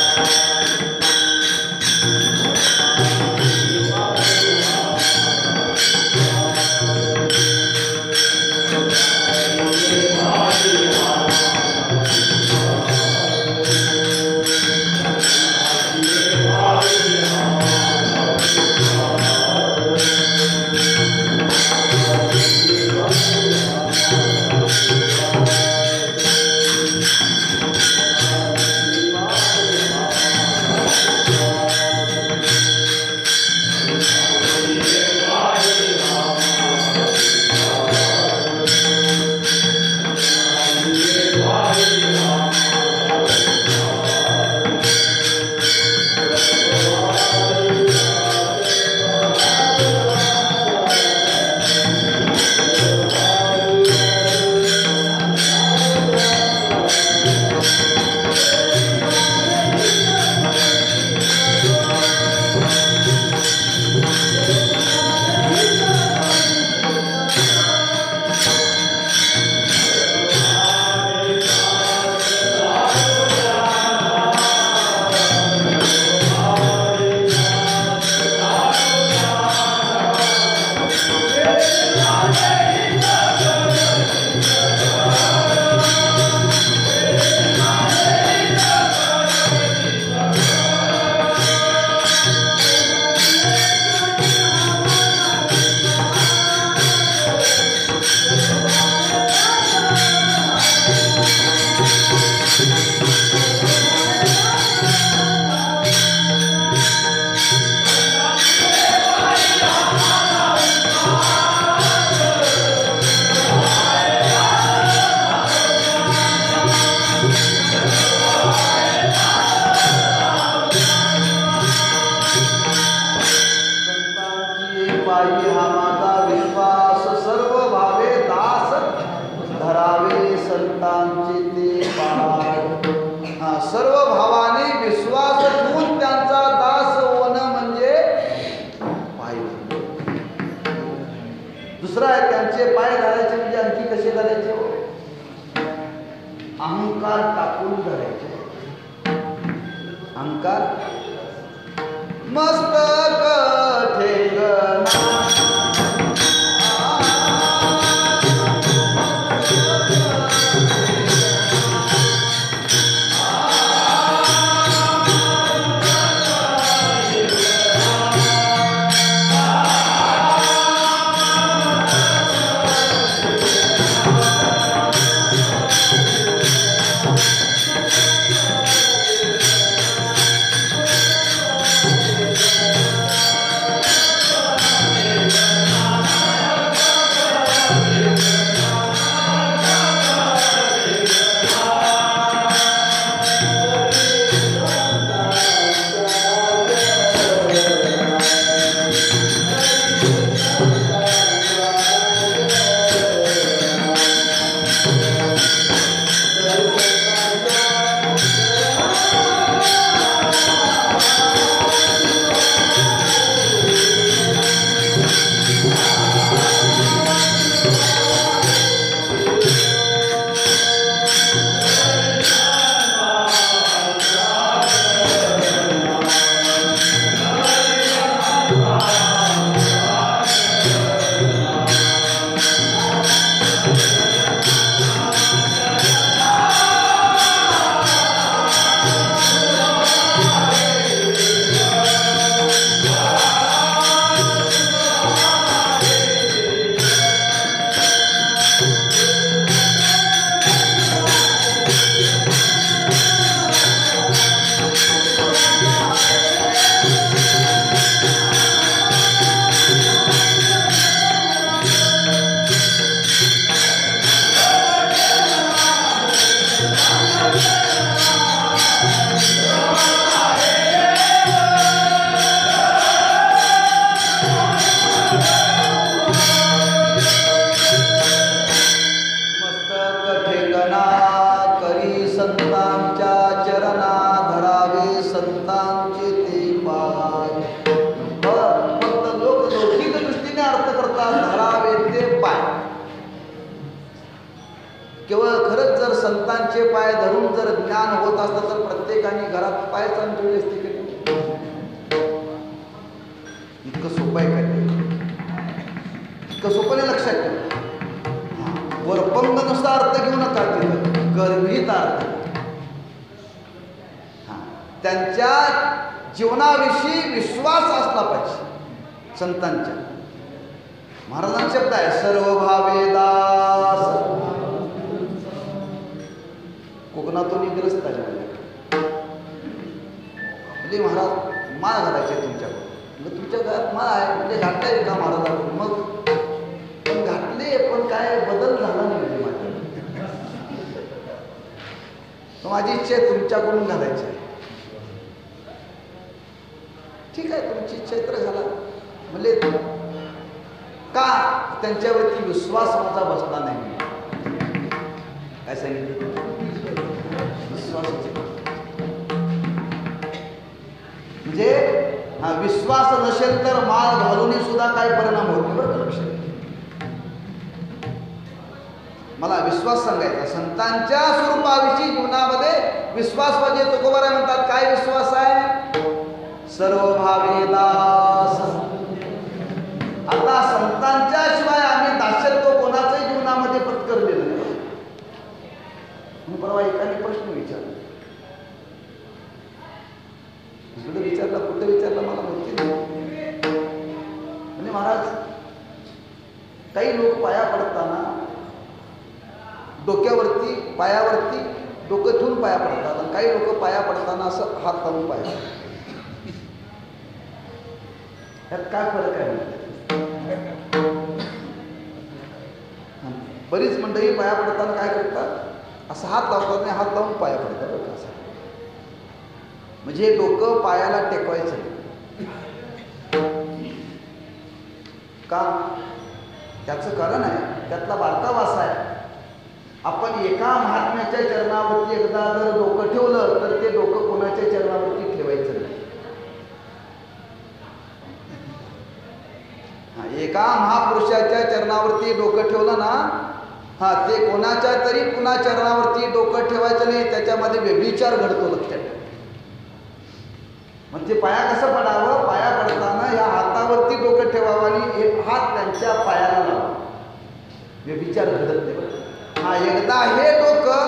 सर्व भावाने विश्वास ठेवून त्यांचा दास होणं म्हणजे पाय. दुसरं आहे त्यांचे पाय धरायचे म्हणजे आणखी कसे धरायचे? अहंकार टाकून धरायचे. अहंकार मस्तक ठेगना केवळ खरंच जर संतांचे पाय धरून जर ज्ञान होत असतं तर प्रत्येकाने घरात पाय चालून ठेवले असते की इतकं सोपं आहे काय? इतकं सोपं नाही लक्षात ठेवा. वरपंग नुसता अर्थ घेऊ नका, तिथं गर्भित अर्थ. त्यांच्या जीवनाविषयी विश्वास असला पाहिजे संतांच्या. महाराजांचा शब्द आहे सर्व भावे दास. कोकणातून ग्रस्त आले म्हणजे महाराज माळ घालायचे तुमच्याकडून. म्हणजे तुमच्या घरात माळ आहे म्हणजे घातलाय का महाराजांकडून? मग पण घातले पण काय बदल झाला नाही म्हणजे माझ्या. माझी इच्छा आहे तुमच्याकडून घालायची आहे. ठीक आहे तुमची इच्छा तर घाला. म्हणजे का? त्यांच्यावरती विश्वास माझा बसला नाही. काय सांगितलं? विश्वासाची. म्हणजे हा विश्वास नसेल तर माळ घालून सुद्धा काय परिणाम होत नाही. बरं लक्ष. मला विश्वास सांगायचा संतांच्या स्वरूपाविषयी जीवनामध्ये विश्वास म्हणजे तुकोबाराय म्हणतात काय विश्वास आहे? सर्व भावे दास. आता संतांच्या शिवाय आम्ही दासत्व कोणाच्याही जीवनामध्ये पत्करलेलं नाही. मी परवा एकाने प्रश्न विचारला, कुठे विचारला मला माहिती नाही. म्हणजे महाराज काही लोक पाया पडताना डोक्यावरती पायावरती डोकं ठेवून पाया पडतात आणि काही लोक पाया पडताना असं हात लावून पाया. यात काय फरक आहे? बरीच मंडळी पाया पडताना काय करतात? असं हात लावतात नाही, हात लावून पाया पडतात. बरं असं म्हणजे डोकं पायाला टेकवायचं का? त्याचं कारण आहे, त्यातला बारका वासा आहे. आपण एका महात्म्याच्या चरणावरती एकदा जर डोकं ठेवलं तर ते डोकं कोणाच्या चरणावरती ठेवायचं नाही. एका महापुरुषाच्या चरणावरती डोकं ठेवलं ना, ते कोणाच्या तरी पुन्हा चरणावरती डोकं ठेवायचं नाही. त्याच्यामध्ये व्यभिचार घडतो. लक्षात ठेवा. मग ते पाया कसं पडावं? पाया पडताना या हातावरती डोकं ठेवावं आणि एक हात त्यांच्या पायाला लावावा. व्यभिचार घडत नाही. एकदा हे डोकं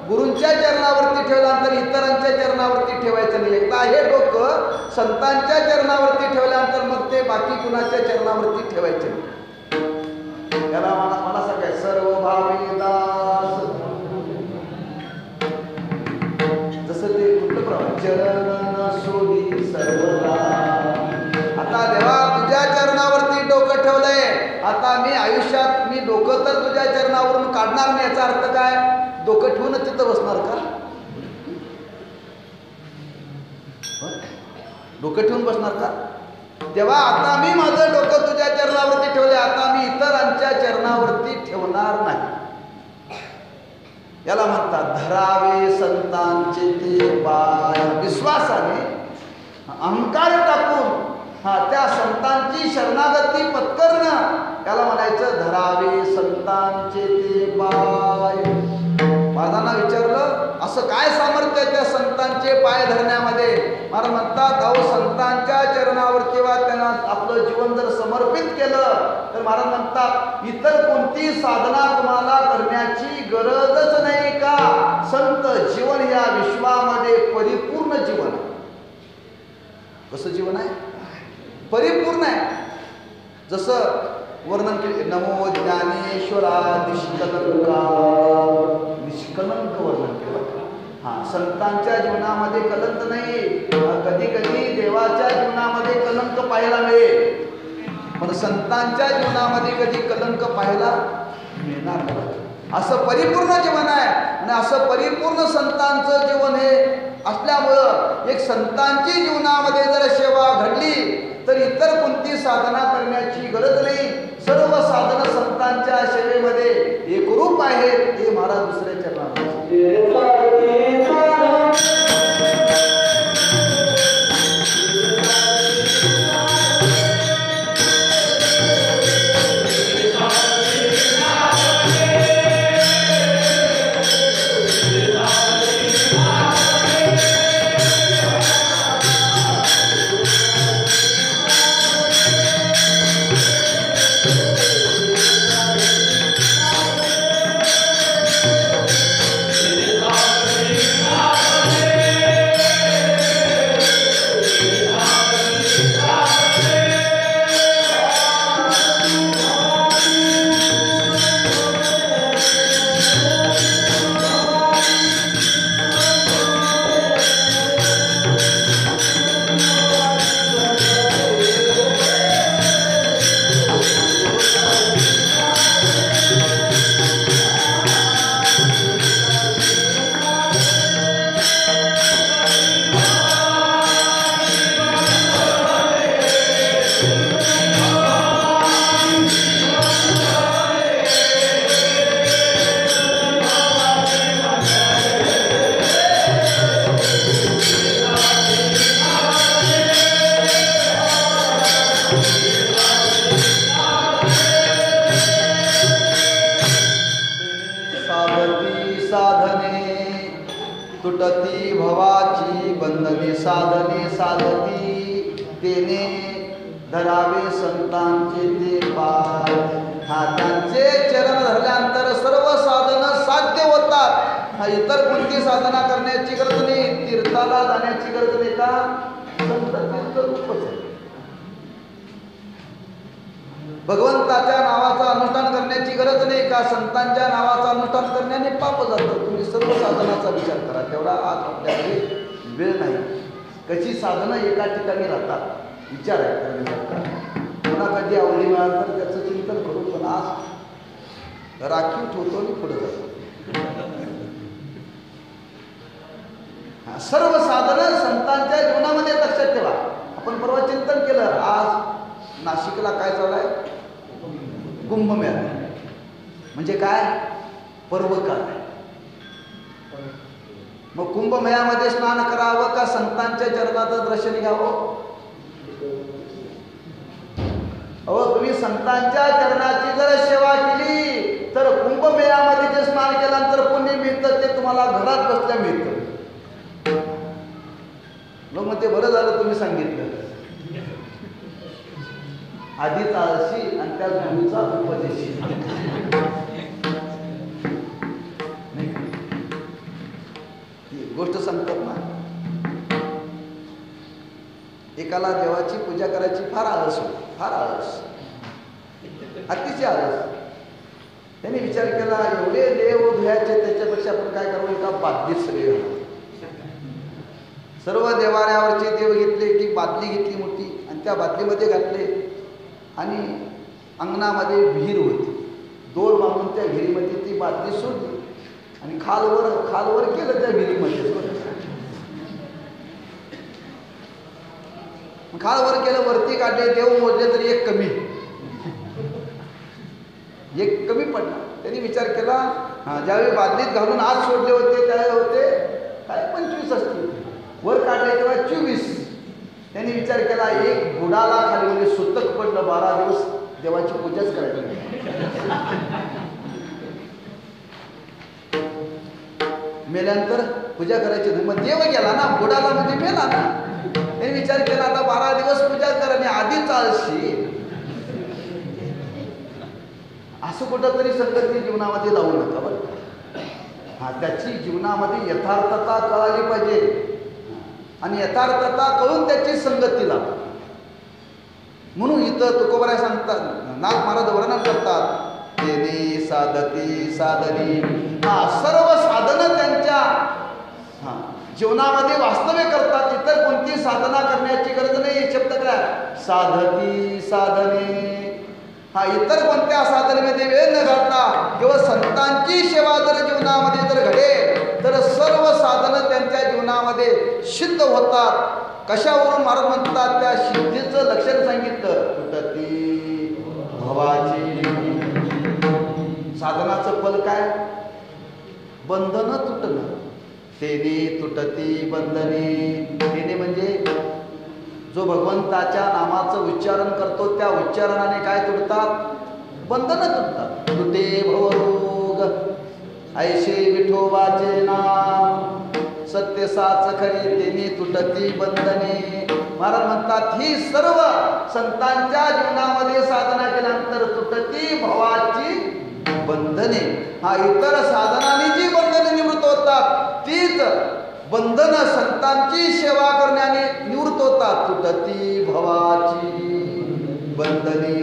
गुरूंच्या चरणावरती ठेवल्यानंतर इतरांच्या चरणावरती ठेवायचं नाही. एकदा हे डोकं संतांच्या चरणावरती ठेवल्यानंतर मग ते बाकी कुणाच्या चरणावरती ठेवायचे नाही. त्याला मला सांगाय सर्व भावे दास. जसं ते कुठलं प्रमाण चरण सोडी सर्वदा. आता देवा तुझ्या चरणावरती डोकं ठेवलंय, आता मी आयुष्यात मी डोकं तर तुझ्या चरणावरून काढणार नाही. याचा अर्थ काय? डोकं ठेवूनच तिथं बसणार का? डोकं ठेवून बसणार का? तेव्हा आता मी माझं डोकं तुझ्या चरणावरती ठेवले, आता मी इतरांच्या चरणावरती ठेवणार नाही. याला म्हणतात धरावे संतांचे ते पाय. विश्वासाने अहंकार टाकून त्या संतांची शरणागती पत्करणं, त्याला म्हणायचं धरावे संतांचे ते पाय. महाराजांना विचारलं असं काय सामर्थ्य आहे त्या संतांचे पाय धरण्यामध्ये? महाराज म्हणतात अहो संतांच्या चरणावर किंवा त्यांना आपलं जीवन जर समर्पित केलं तर महाराज म्हणतात इतर कोणती साधना तुम्हाला करण्याची गरजच नाही का? संत जीवन या विश्वामध्ये परिपूर्ण जीवन आहे. कसं जीवन आहे? परिपूर्ण आहे. जसं वर्णन केले नमो ज्ञानेश्वरा निष्कलंक वर्णन केलं. संतांच्या जीवनामध्ये कलंक नाही. कधी कधी देवाच्या जीवनामध्ये कलंक पाहायला मिळेल, पण संतांच्या जीवनामध्ये कधी कलंक पाहायला मिळणार नाही. असं परिपूर्ण जीवन आहे आणि असं परिपूर्ण संतांचं जीवन हे असल्यामुळं एक संतांची जीवनामध्ये जर सेवा घडली तर इतर कोणती साधना करण्याची गरज नाही. सर्व साधन संतांच्या सेवेमध्ये एकरूप आहेत. हे महाराज दुसऱ्या चरणात तुटती भवाची बंधने साधने साधती तेने धरावे संतांचे ते पाय. हा त्यांचे चरण धरल्यानंतर सर्व साधनं साध्य होतात. हा इतर कोणती साधना करण्याची गरज नाही, तीर्थाला जाण्याची गरज नाही. का संत तीर्थ रूपच आहे. भगवंताच्या नावाचं अनुष्ठान करण्याची गरज नाही. का संतांच्या नावाचं अनुष्ठान करण्याने पाप जातं. तुम्ही सर्व साधनाचा विचार करा. तेवढा आज आपल्याकडे वेळ नाही. कशी साधनं एका ठिकाणी राहतात विचार आहे. पुन्हा कधी आवडी मिळाल तर त्याचं चिंतन करू. पण आज राखीव ठेवतो आणि पुढे जातो. सर्व साधनं संतांच्या जीवनामध्ये लक्षात ठेवा. आपण परवा चिंतन केलं. आज नाशिकला काय चालू आहे? कुंभमेळा. म्हणजे काय? पर्वकाळ. मग कुंभमेळ्यामध्ये स्नान करावं का संतांच्या चरणाचं दर्शन घ्यावं? अहो, तुम्ही संतांच्या चरणाची जर सेवा केली तर कुंभमेळ्यामध्ये जे स्नान केल्यानंतर पुण्य मिळतं ते तुम्हाला घरात बसल्या मिळतं. मग ते बरं झालं तुम्ही सांगितलं. आधीच आळशी आणि त्या गुरुचा उपदेशी. गोष्ट सांगतात ना, एकाला देवाची पूजा करायची फार आळस होती. फार आळस, अतिशय आळस. त्यांनी विचार केला एवढे देव धुयाचे त्याच्यापेक्षा आपण काय करू, एका बादलीत सगळे घालू. सर्व देवाऱ्यावरचे देव घेतले की बादली घेतली मोठी आणि त्या बादलीमध्ये घातले आणि अंगणामध्ये विहीर होती. दोर मागून त्या विहिरीमध्ये ती बादली सोडली आणि खालवर केलं त्या विहिरीमध्ये. खालवर केलं, वरती काढले, देव मोजले तरी एक कमी पडला. त्यांनी विचार केला, ज्यावेळी बादलीत घालून आत सोडले होते त्यावेळी होते काय 25 असतील, वर काढले तेव्हा 24. त्यांनी विचार केला एक बुडाला खाली म्हणजे सुतक पडलं. 12 दिवस देवाची पूजाच करायची. मेल्यानंतर पूजा करायची नाही. मग देव गेला ना, बुडाला म्हणजे मेला ना. त्यांनी विचार केला आता 12 दिवस पूजा कर आणि आधीच आळशी. असं कुठं तरी संगती जीवनामध्ये लावू नका बरं. त्याची जीवनामध्ये यथार्थता कळाली पाहिजे आणि यथार्थता कळून त्याची संगती लावा. म्हणून इथं तुकोबाराय सांगतात, नाथ महाराज वर्णन करतात, तेने साधती साधनी. सर्व साधनं त्यांच्या जीवनामध्ये वास्तव्य करतात. इतर कोणती साधना करण्याची गरज नाही. शब्द काय? साधती साधने. इतर कोणत्या साधनेमध्ये वेळ न घालता केवळ संतांची सेवा जर जीवनामध्ये जर घडेल तर सर्व साधनं त्यांच्या जीवनामध्ये सिद्ध होतात. कशावरून महाराज म्हणतात? त्या सिद्धीचं लक्षण सांगितलं, तुटती भवाची. साधनाचं फल काय? बंधन तुटणं. तेने तुटती बंधने. तेने म्हणजे जो भगवंताच्या नामाचं उच्चारण करतो त्या उच्चारणाने काय तुटतात? बंधनं तुटतात. तुटे भवरोग ऐशे विठोबाचे नाम सत्य साच खरी तेने तुटती बंधने. महाराज म्हणतात ही सर्व संतांच्या जीवनामध्ये साधना केल्यानंतर तुटती भवाची बंधने. इतर साधनांनी जी बंधने निवृत्त होतात तीच बंधनं संतांची सेवा करण्याने निवृत्त होतात. तुटती भवाची बंधने.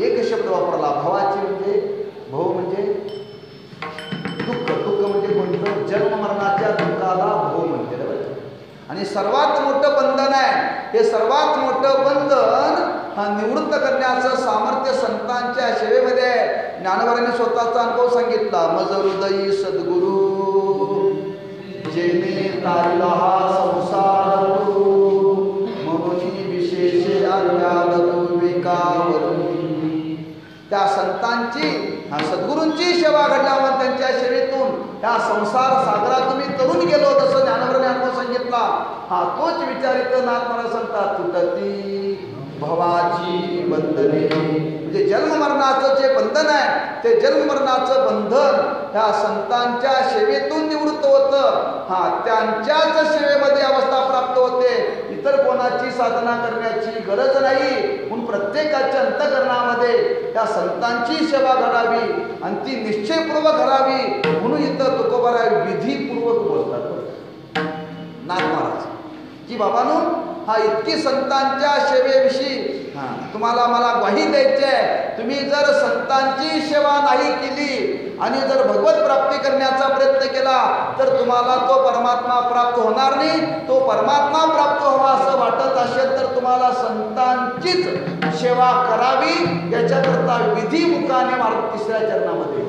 एक शब्द वापरला, भवाची म्हणजे भव म्हणजे दुःख. दुःख म्हणजे कोणतं? जन्म मरणाच्या दुःखाला भव म्हणते. आणि सर्वात मोठं बंधन आहे. हे सर्वात मोठं बंधन निवृत्त करण्याचं सामर्थ्य संतांच्या सेवेमध्ये. ज्ञानोबांनी स्वतःचा अनुभव सांगितला. मज हृदयी सद्गुरु जेने तारला हा संसार म्हणून विशेष त्या संतांची सद्गुरूंची सेवा घडल्यावर त्यांच्या सेवेतून त्या संसार सागरात तुम्ही तरुण गेलो जसं ज्ञानोबांनी अनुभव सांगितला. तोच विचार इथं नाथ महाराज सांगतात. तुटती भवाची बंधने, म्हणजे जन्ममरणाचं जे बंधन आहे ते जन्ममरणाचं बंधन ह्या संतांच्या सेवेतून निवृत्त होतं. त्यांच्याच सेवेमध्ये अवस्था प्राप्त होते. इतर कोणाची साधना करण्याची गरज नाही. म्हणून प्रत्येकाच्या अंतःकरणामध्ये त्या संतांची सेवा घडावी आणि ती निश्चयपूर्वक घडावी. म्हणून इथं तुकोबाराय विधीपूर्वक बोलतात नाथ महाराज की बाबांनो, इतकी संतांच्या सेवेविषयी तुम्हाला मला ग्वाही द्यायची आहे. तुम्ही जर संतांची सेवा नाही केली आणि जर भगवत प्राप्ती करण्याचा प्रयत्न केला तर तुम्हाला तो परमात्मा प्राप्त होणार नाही. तो परमात्मा प्राप्त व्हावा असं वाटत असेल तर तुम्हाला संतांचीच सेवा करावी. याच्याकरता विधिमुखाने मार्ग 3ऱ्या चरणामध्ये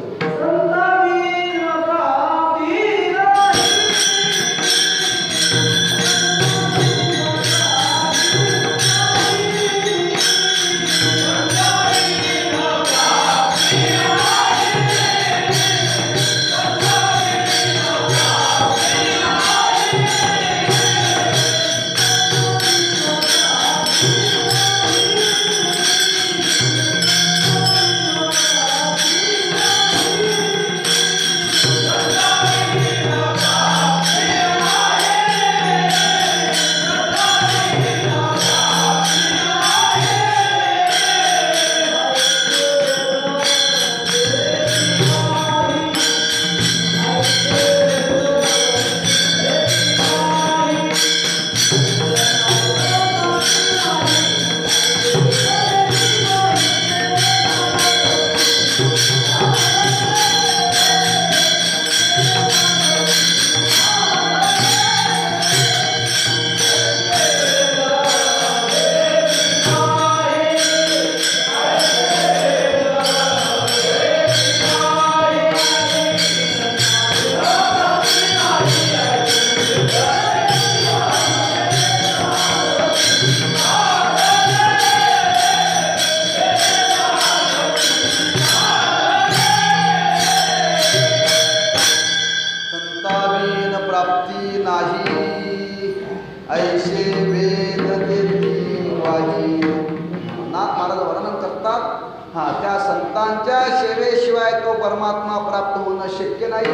त्या संतांच्या सेवेशिवाय तो परमात्मा प्राप्त होणं शक्य नाही.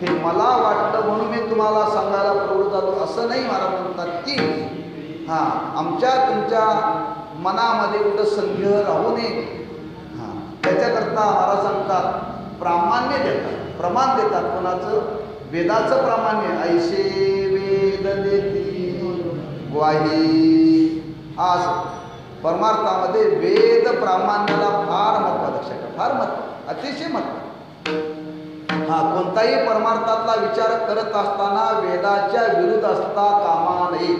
हे मला वाटतं म्हणून मी तुम्हाला सांगायला प्रवृत्त झालो असं नाही. महाराज म्हणतात की आमच्या तुमच्या मनामध्ये कुठं संदेह राहू नये. त्याच्याकरता महाराज सांगतात प्रामाण्य देतात, प्रमाण देतात. कोणाचं? वेदाचं प्रामाण्य. ऐसे वेद देती ग्वाही. आज परमार्थामध्ये वेद प्रामाण्याला फार महत्त्व, लक्षात ठेवा, फार महत्त्व, अतिशय महत्त्व. कोणताही परमार्थातला विचार करत असताना वेदाच्या विरुद्ध असता कामा नये.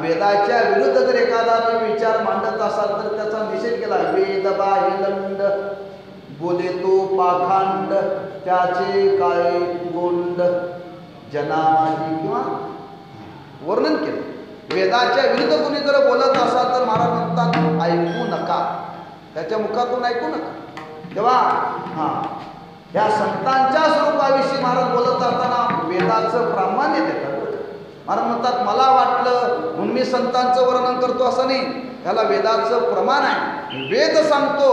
वेदाच्या विरुद्ध जर एखादा विचार मांडत असाल तर त्याचा निषेध केला. वेद बाह्यदंड बोले तो पाखांड, त्याचे काय गोंड जनाजी, किंवा वर्णन केलं. वेदाच्या विरुद्ध कोणी जर बोलत असाल तर महाराज म्हणतात ऐकू नका, त्याच्या मुखातून ऐकू नका. तेव्हा या संतांच्या स्वरूपाविषयी महाराज बोलत असताना वेदाचं प्रामाण्य देतात. महाराज म्हणतात मला वाटलं म्हणून मी संतांचं वर्णन करतो असं नाही. त्याला वेदाचं प्रमाण आहे. वेद सांगतो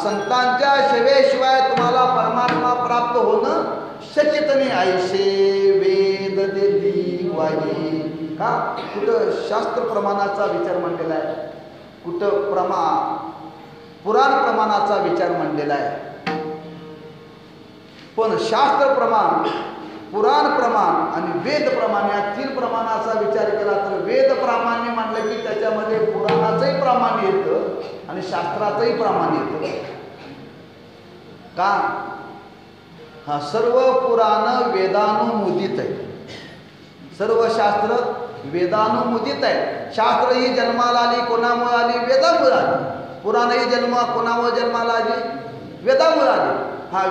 संतांच्या सेवेशिवाय तुम्हाला परमात्मा प्राप्त होणं शक्यत नाही. ऐसे वेद देती ग्वाही. का? कुठं शास्त्र प्रमाणाचा विचार मांडलेला आहे, कुठं पुराण प्रमाणाचा विचार मांडलेला आहे. पण शास्त्र प्रमाण, पुराण प्रमाण आणि वेद प्रमाण या 3 प्रमाणाचा विचार केला तर वेद प्रामाण्य मानलं की त्याच्यामध्ये पुराणाचंही प्रामाण्य येतं आणि शास्त्राचंही प्रामाण्य येतं. का? सर्व पुराण वेदानुमोदित आहे, सर्व शास्त्र वेदानुमोदित आहे. शास्त्र ही जन्माला आली कोणामुळे आली? वेदामुळे आली. पुराण ही कोणामुळे जन्माला आली? वेदामुळे आली.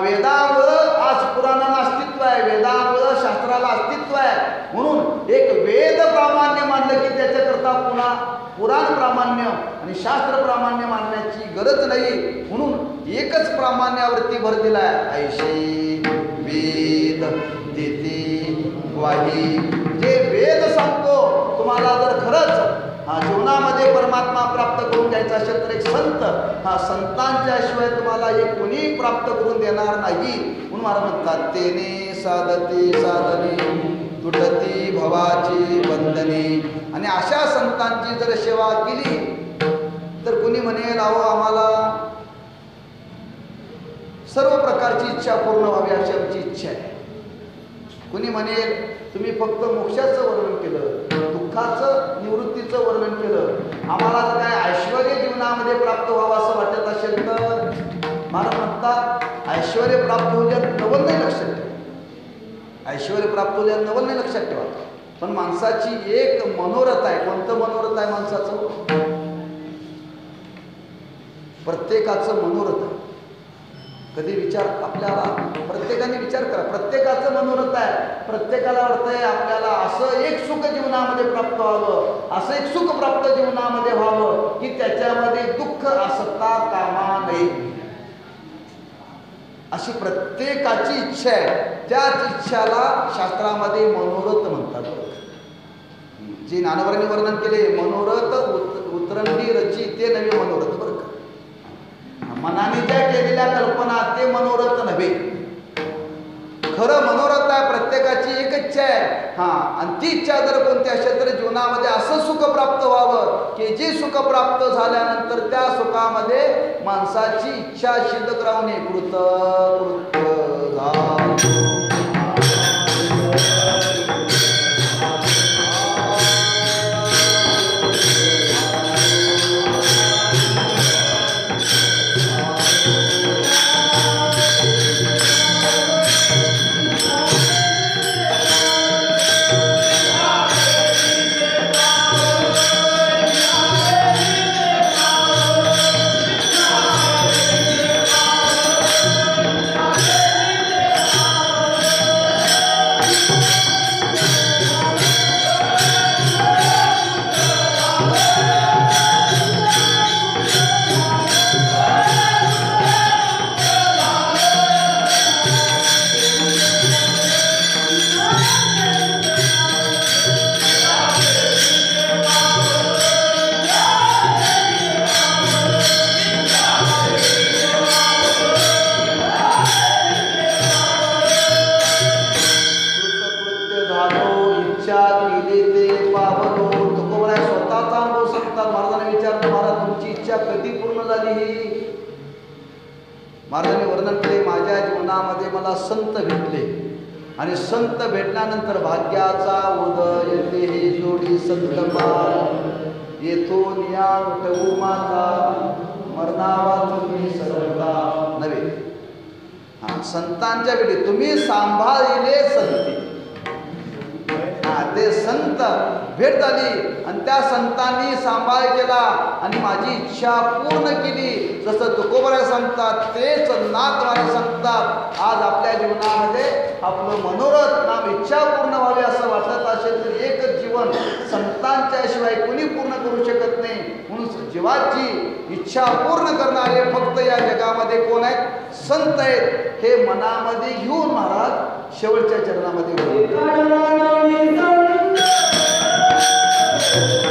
वेदामुळं आज पुराणाला अस्तित्व आहे, वेदामुळं शास्त्राला अस्तित्व आहे. म्हणून एक वेद प्रामाण्य मानलं की त्याच्याकरता पुन्हा पुराण प्रामाण्य आणि शास्त्र प्रामाण्य मानण्याची गरज नाही. म्हणून एकच प्रामाण्यावरती भर दिला आहे. ऐशे वेद देते ग्वाही. जे वेद सांगतो तुम्हाला जर खरंच जीवनामध्ये परमात्मा प्राप्त करून द्यायचा असेल तर एक संत, संतांच्या शिवाय तुम्हाला हे कोणी प्राप्त करून देणार नाही. म्हणून महाराज म्हणतात तेने साधते साधने तुटती भवाची बंधने. आणि अशा संतांची जर सेवा केली तर कुणी म्हणेल अहो आम्हाला सर्व प्रकारची इच्छा पूर्ण व्हावी अशी आमची इच्छा आहे. कुणी म्हणेल तुम्ही फक्त मोक्षाचं वर्णन केलं, दुःखाचं निवृत्तीचं वर्णन केलं, आम्हाला जर काय ऐश्वर्य जीवनामध्ये प्राप्त व्हावं असं वाटत असेल तर मला म्हणतात ऐश्वर्य प्राप्त होण्यात नवल नाही लक्षात ठेवा. ऐश्वर्य प्राप्त होण्यात नवल नाही लक्षात ठेवा. पण माणसाची एक मनोरथ आहे. कोणतं मनोरथ आहे माणसाचं? प्रत्येकाचं मनोरथ आहे. कधी विचार आपल्याला प्रत्येकाने विचार करा. प्रत्येकाचं मनोरथ आहे. प्रत्येकाला वाटतंय आपल्याला असं एक सुख जीवनामध्ये प्राप्त व्हावं, असं एक सुख प्राप्त जीवनामध्ये व्हावं की त्याच्यामध्ये दुःख असता कामा नये, अशी प्रत्येकाची इच्छा आहे. त्याच इच्छाला शास्त्रामध्ये मनोरथ म्हणतात. जे ज्ञानवरांनी वर्णन केले मनोरथ उतरंडी रची ते नवे मनोरथ बरं का. मनाने ज्या केलेल्या कल्पना ते मनोरथ नव्हे. खरं मनोरथ आहे प्रत्येकाची एक इच्छा आहे. आणि ती इच्छा जर कोणती असेल तर जीवनामध्ये असं सुख प्राप्त व्हावं की जे सुख प्राप्त झाल्यानंतर त्या सुखामध्ये माणसाची इच्छा शिल्लक राहू नये. महाराजांनी वर्णन केले माझ्या जीवनामध्ये मला संत भेटले आणि संत भेटल्यानंतर भाग्याचा उदय येते हे जोडी संतमा येतो निया उठवू माझा मरणावा तुम्ही सर्वता नव्हे. संतांच्या वेळी तुम्ही सांभाळले संती. ते संत भेट झाली आणि त्या संतांनी सांभाळ केला आणि माझी इच्छा पूर्ण केली. जसं तुकोबाराय सांगतात तेच नाथवारे सांगतात. आज आपल्या जीवनामध्ये आपलं मनोरथ नाम इच्छा पूर्ण व्हावी असं वाटत असेल तर एकच जीवन संतांच्या शिवाय कोणी पूर्ण करू शकत नाही. म्हणून जीवाची इच्छा पूर्ण करणारे फक्त या जगामध्ये कोण आहेत? संत आहेत. हे मनामध्ये घेऊन महाराज शेवटच्या चरणामध्ये Yeah.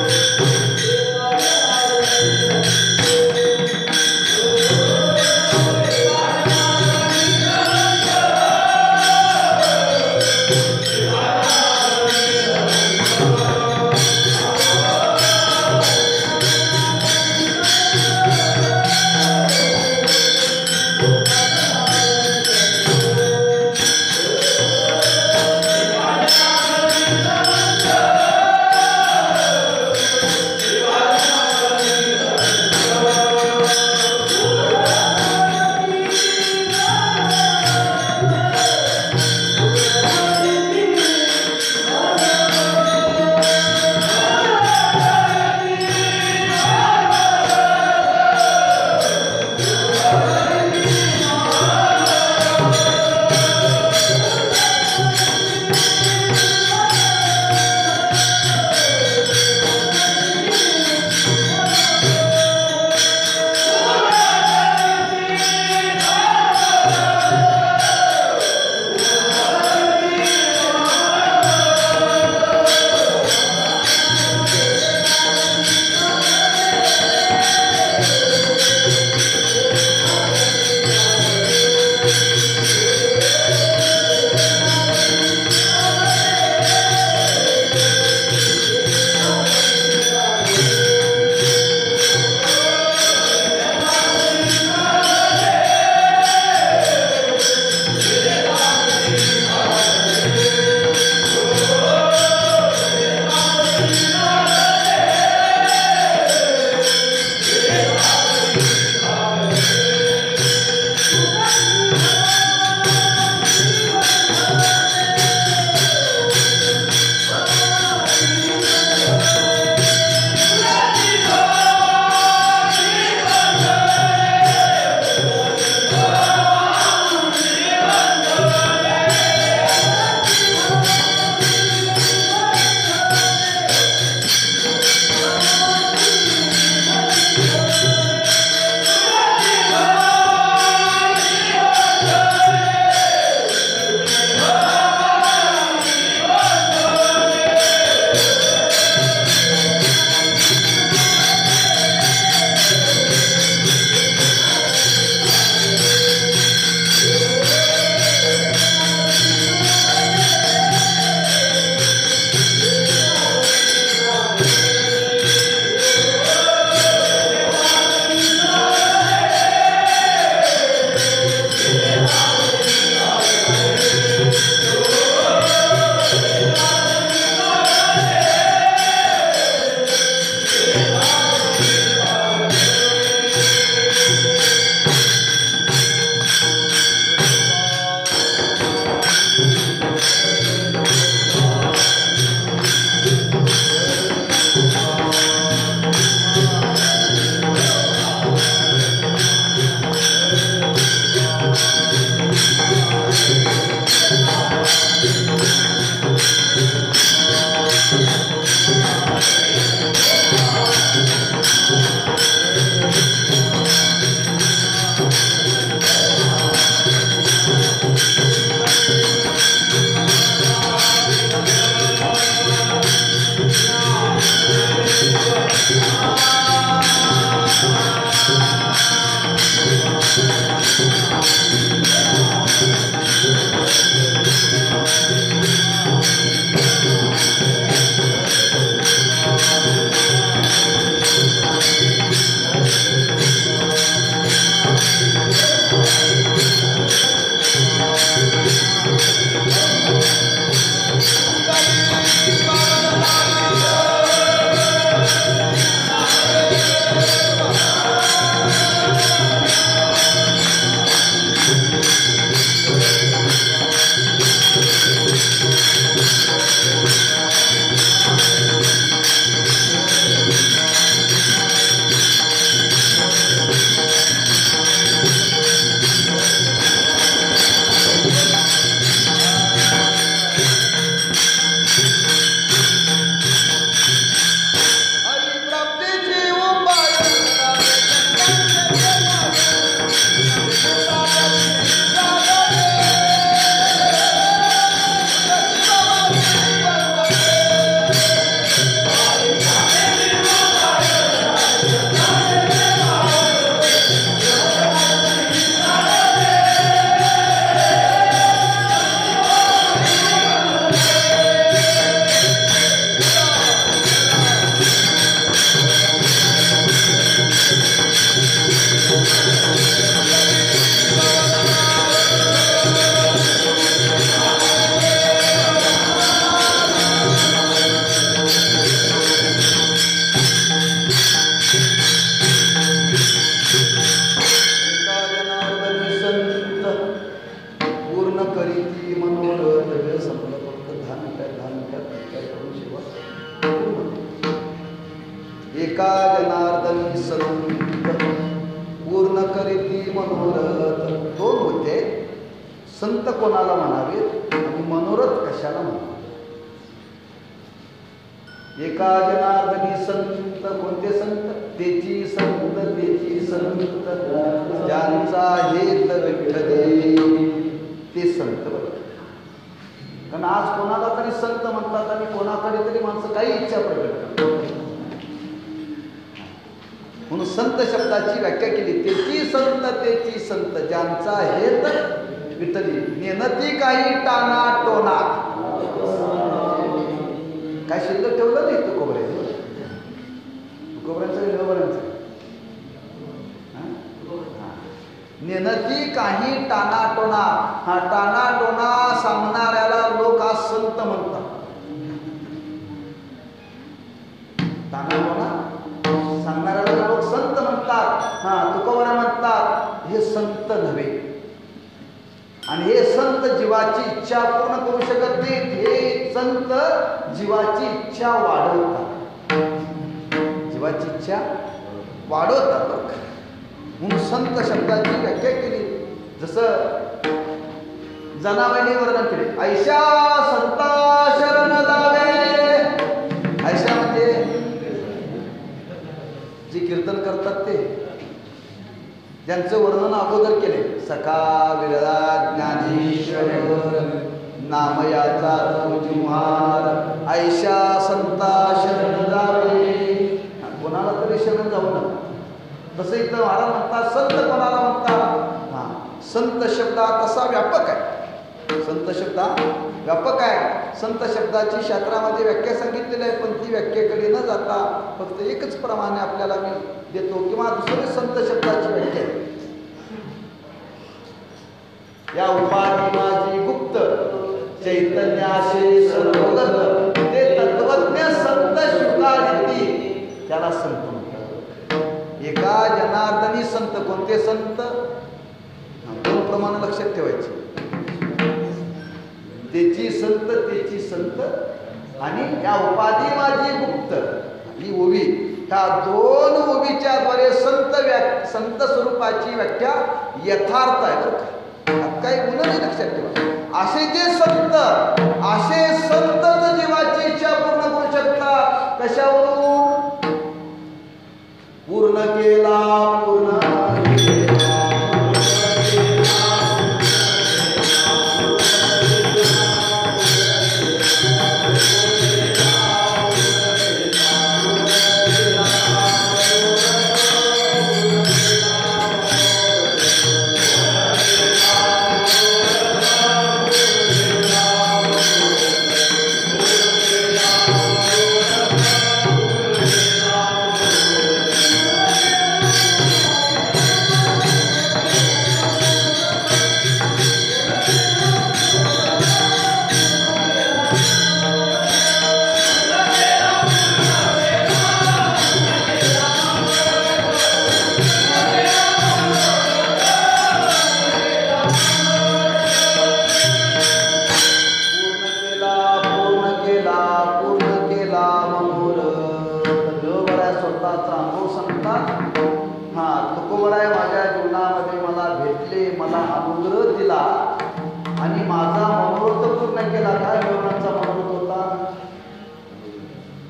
एका जनार्दनी संत पूर्ण करीती मनोरथ. दोन होते, संत कोणाला म्हणावेत आणि मनोरथ कशाला म्हणावे. एका जनार्दनी संत, कोणते संत? तेची संत, तेची संत, ज्यांचा हेत विठ्ठले ते संत. कारण आज कोणाला तरी संत म्हणतात आणि कोणाकडे तरी माणसं काही इच्छा प्रकट करतात. म्हणून संत शब्दाची व्याख्या केली, तेची संत, तेची संत, ज्यांचा हेत विठ्ठली. नेनती काही टाना टोना. काय शिल्लक ठेवलं नाही तुकोबऱ्याचं. तुकोबऱ्यांचं विनोबऱ्यांचं. नेनती काही टाना टोना. हा टाना टोना सांगणाऱ्याला लोक आज संत म्हणतात. टाना टोना सांगणाऱ्याला लोक संत म्हणतात. हा तुकोबरा म्हणतात हे संत नव्हे. आणि हे संत जीवाची इच्छा पूर्ण करू शकत नाहीत. हे संत जीवाची इच्छा वाढवतात. जीवाची इच्छा वाढवतात. म्हणून संत शब्दाची व्याख्या केली. जसं जनाबाईंनी वर्णन केले, ऐशा संता शरण जावे. ऐशा म्हणजे जे कीर्तन करतात ते, ज्यांचं वर्णन अगोदर केले. सखा विरळा ज्ञानेश्वर नामयाचा तुझ्हार. ऐशा संता शरण जावे. कोणाला तरी शरण जाऊ नका. तसं इथं महाराज म्हणतात संत कोणाला म्हणतात. हा संत शब्द तसा व्यापक आहे. संत शब्द व्यापक आहे. संत शब्दाची शास्त्रामध्ये व्याख्या सांगितलेली आहे, पण ती व्याख्येकडे न जाता फक्त एकच प्रमाणे आपल्याला मी देतो, किंवा दुसरी संत शब्दाची व्याख्या. या उपाधी माझी गुप्त चैतन्याशे सर्वगत ते तत्वज्ञ संत शुकारिती, त्याला संत म्हणतात. एका जनार्दनी संत. कोणते संत? दोन प्रमाण लक्षात ठेवायचे. तेची संत, तेची संत आणि या उपाधी माझी गुप्त ही ओवी. ह्या दोन ओवीच्या द्वारे संत स्वरूपाची व्याख्या यथार्थ आहे. बरं का, काही गुण नाही, लक्षात ठेवा. असे जे संत, असे संतच जीवाची इच्छा पूर्ण करू शकतात. कशावरून? पूर्ण केला, पूर्ण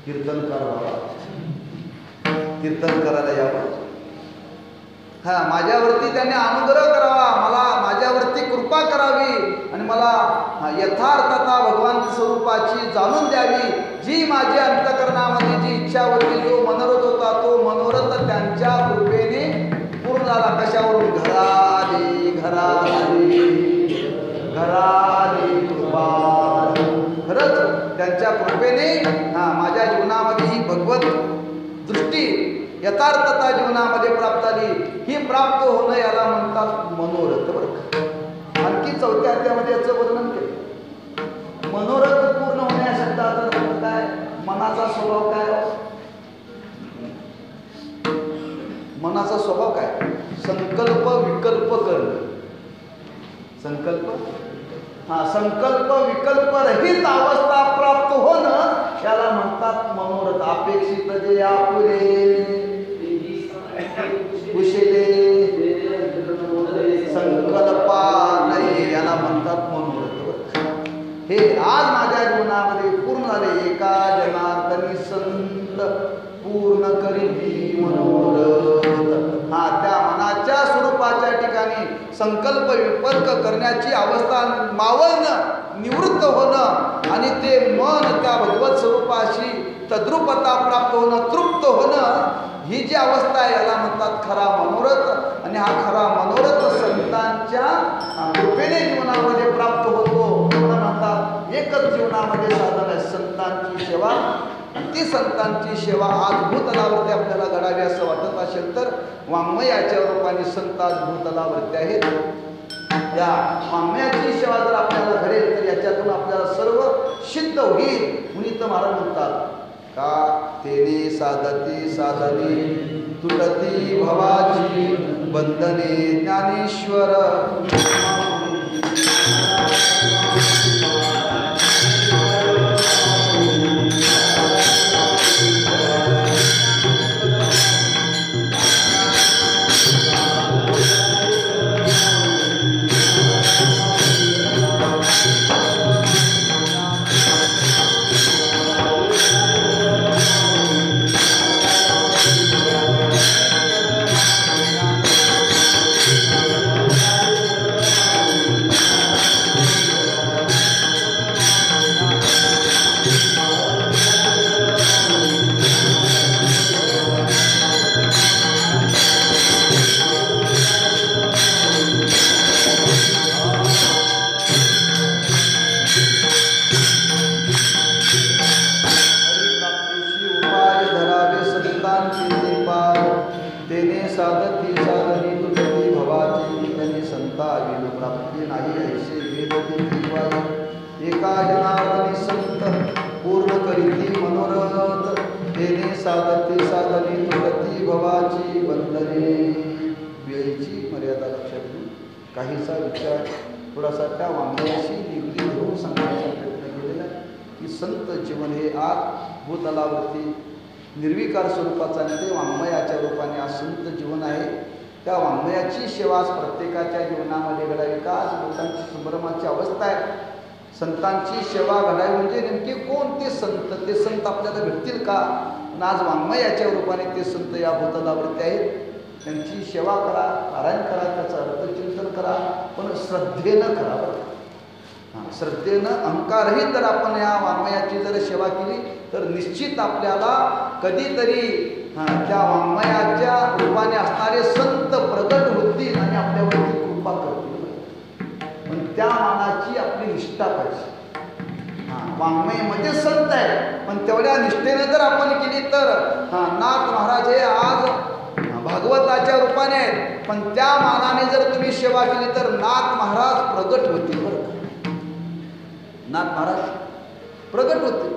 कीर्तन करावा, कीर्तन करायला यावं. हा माझ्यावरती त्याने अनुग्रह करावा, मला माझ्यावरती कृपा करावी आणि मला यथार्थता भगवान स्वरूपाची जाणून द्यावी. जी माझ्या अंतकरणामध्ये जी इच्छा होती, जो मनोरथ होता, तो मनोरथ त्यांच्या कृपेने पूर्ण झाला. कशावरून? घराली घराली घराली कृपा. खरंच त्यांच्या कृपेने माझ्या जीवनामध्ये ही भगवत दृष्टी यथार्थता जीवनामध्ये प्राप्त झाली, ही प्राप्त होणं याला म्हणतात मनोरथ. बरं का, आणखी 4थ्या अध्यायामध्ये याचं वर्णन केलं. मनोरथ पूर्ण होणे या शब्दाचा अर्थ काय? मनाचा स्वभाव काय? मनाचा स्वभाव काय? संकल्प विकल्प करणे. संकल्प विकल्प रहित अवस्था प्राप्त होणं याला म्हणतात मनोरथ. अपेक्षित जे आपुले कुशले संकल्पा नाही याला म्हणतात मनोरथ. हे आज माझ्या जीवनामध्ये पूर्ण झाले. एका जनार्दनी संत पूर्ण करी मनोरथ. त्या मनाच्या स्वरूपाच्या ठिकाणी संकल्प विकल्प करण्याची अवस्था मावळणं, निवृत्त होणं आणि ते मन त्या भगवत स्वरूपाशी तद्रुपता प्राप्त होणं, तृप्त होणं, ही जी अवस्था आहे याला म्हणतात खरा मनोरथ. आणि हा खरा मनोरथ संतांच्या कृपेने जीवनामध्ये प्राप्त होतो. म्हणतात एकच जीवनामध्ये साधन आहे संतांची सेवा. आणि ती संतांची सेवा आज भूतलावरती आपल्याला घडावी असं वाटत असेल तर वाङ्मयाच्या रूपाने संत आज भूतलावरती आहेत. या वाङ्मयाची सेवा जर आपल्याला घडेल तर याच्यातून आपल्याला सर्व सिद्ध होईल. म्हणून तर महाराज म्हणतात का तेने साधती साधनी तुटती भवाची बंधने ज्ञानेश्वर. एका जनार्दनी संत पूर्ण करीती मनोरथ. तेने साधती साधनी तुटती भवाची बंधने. वेळीची मर्यादा लक्षात घेऊन काहीसा विचार थोडासा त्या वाङ्मयाशी निगडीत धरून सांगण्याचा प्रयत्न केलेला की संत जीवन हे आज भूतलावरती निर्विकार स्वरूपाचा आणि ते वाङ्मयाच्या रूपाने आज संत जीवन आहे. त्या वाङ्मयाची सेवा प्रत्येकाच्या जीवनामध्ये घडावी का? आज लोकांची संभ्रमाची अवस्था आहे. संतांची सेवा घडावी म्हणजे नेमके कोण ते संत? ते संत आपल्याला भेटतील का? आणि आज वाङ्मयाच्या रूपाने ते संत या भूतलावरती आहेत. त्यांची सेवा करा, पारायण करा, त्याचं अर्थचिंतन करा, पण श्रद्धेनं करा. बरं, श्रद्धेनं अहंकारही जर आपण या वाङ्मयाची जर सेवा केली तर निश्चित आपल्याला कधीतरी त्या वाङ्मयाच्या रूपाने असणारे संत प्रगट होतील आणि आपल्यावरती कृपा करतील. पण त्या मानाची आपली निष्ठा पाहिजे. वाङ्मयमध्ये संत आहे पण तेवढ्या निष्ठेने जर आपण केली तर नाथ महाराज हे आज भागवताच्या रूपाने आहेत, पण त्या मानाने जर तुम्ही सेवा केली तर नाथ महाराज प्रगट होतील. बरं का, नाथ महाराज प्रगट होतील.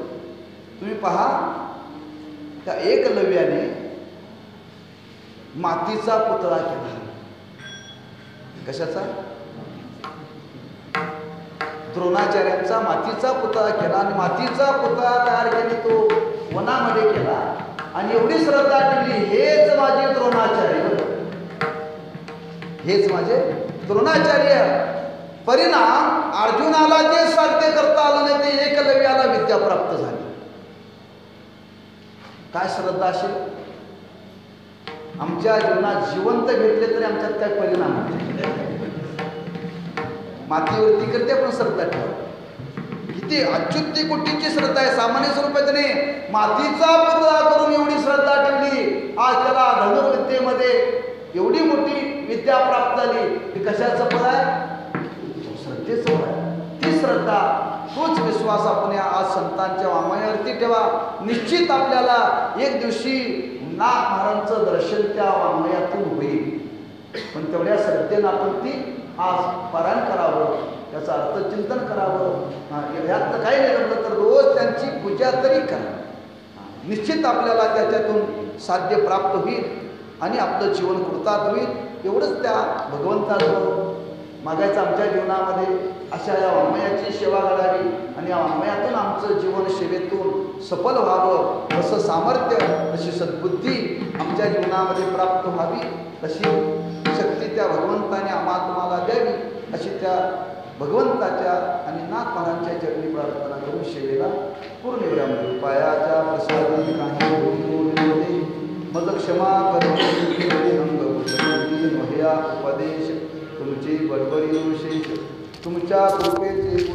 तुम्ही पहा त्या एकलव्याने मातीचा पुतळा केला. कशाचा? द्रोणाचार्यांचा मातीचा पुतळा केला आणि मातीचा पुतळा तयार केली, तो वनामध्ये केला आणि एवढी श्रद्धा ठेवली, हेच माझे द्रोणाचार्य, हेच माझे द्रोणाचार्य. परिणाम अर्जुनाला जे साध्य करता आलं नाही ते एकलव्याला विद्या प्राप्त झाली. काय श्रद्धा असेल? आमच्या जीवनात जिवंत भेटले तरी आमच्यात काय परिणाम होते? मातीवरती करते पण श्रद्धा ठेवा. किती अच्युती कोटीची श्रद्धा आहे. सामान्य स्वरूपात नाही, मातीचा पुतळा करून एवढी श्रद्धा ठेवली. आज त्याला धनुर्विद्येमध्ये एवढी मोठी विद्या प्राप्त झाली. ती कशाचं फळ आहे? श्रद्धेचं फळ आहे. ती श्रद्धा, तोच विश्वास आपण या आज संतांच्या वाङ्मयावरती ठेवा. निश्चित आपल्याला एक दिवशी नाथ महाराजांचं दर्शन त्या वाङ्मयातून होईल. पण तेवढ्या श्रद्धेनं आपण ती आज पारायण करावं, त्याचं अर्थचिंतन करावं. यात काही नाही जमलं तर रोज त्यांची पूजा तरी करा. निश्चित आपल्याला त्याच्यातून साध्य प्राप्त होईल आणि आपलं जीवन कृतार्थ होईल. एवढंच त्या भगवंताचं मागायचं आमच्या जीवनामध्ये. अशा या वाङ्मयाची सेवा घडावी आणि या वाङ्मयातून आमचं जीवन सेवेतून सफल व्हावं, असं सामर्थ्य, अशी सद्बुद्धी आमच्या जीवनामध्ये प्राप्त व्हावी, अशी शक्ती त्या भगवंताने आम्हाला द्यावी, अशी त्या भगवंताच्या आणि नाथ महाराजांच्या चरणी प्रार्थना करून सेवेला पूर्ण विराम देऊ. पायाच्या प्रसादी काही मग क्षमा करूया उपदेश तुमची बडबडी विशेष तुमच्या कृपेचे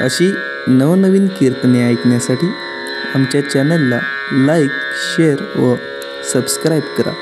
अशी नवनवीन कीर्तने ऐकण्यासाठी आमच्या चॅनलला लाईक, शेअर व सबस्क्राईब करा.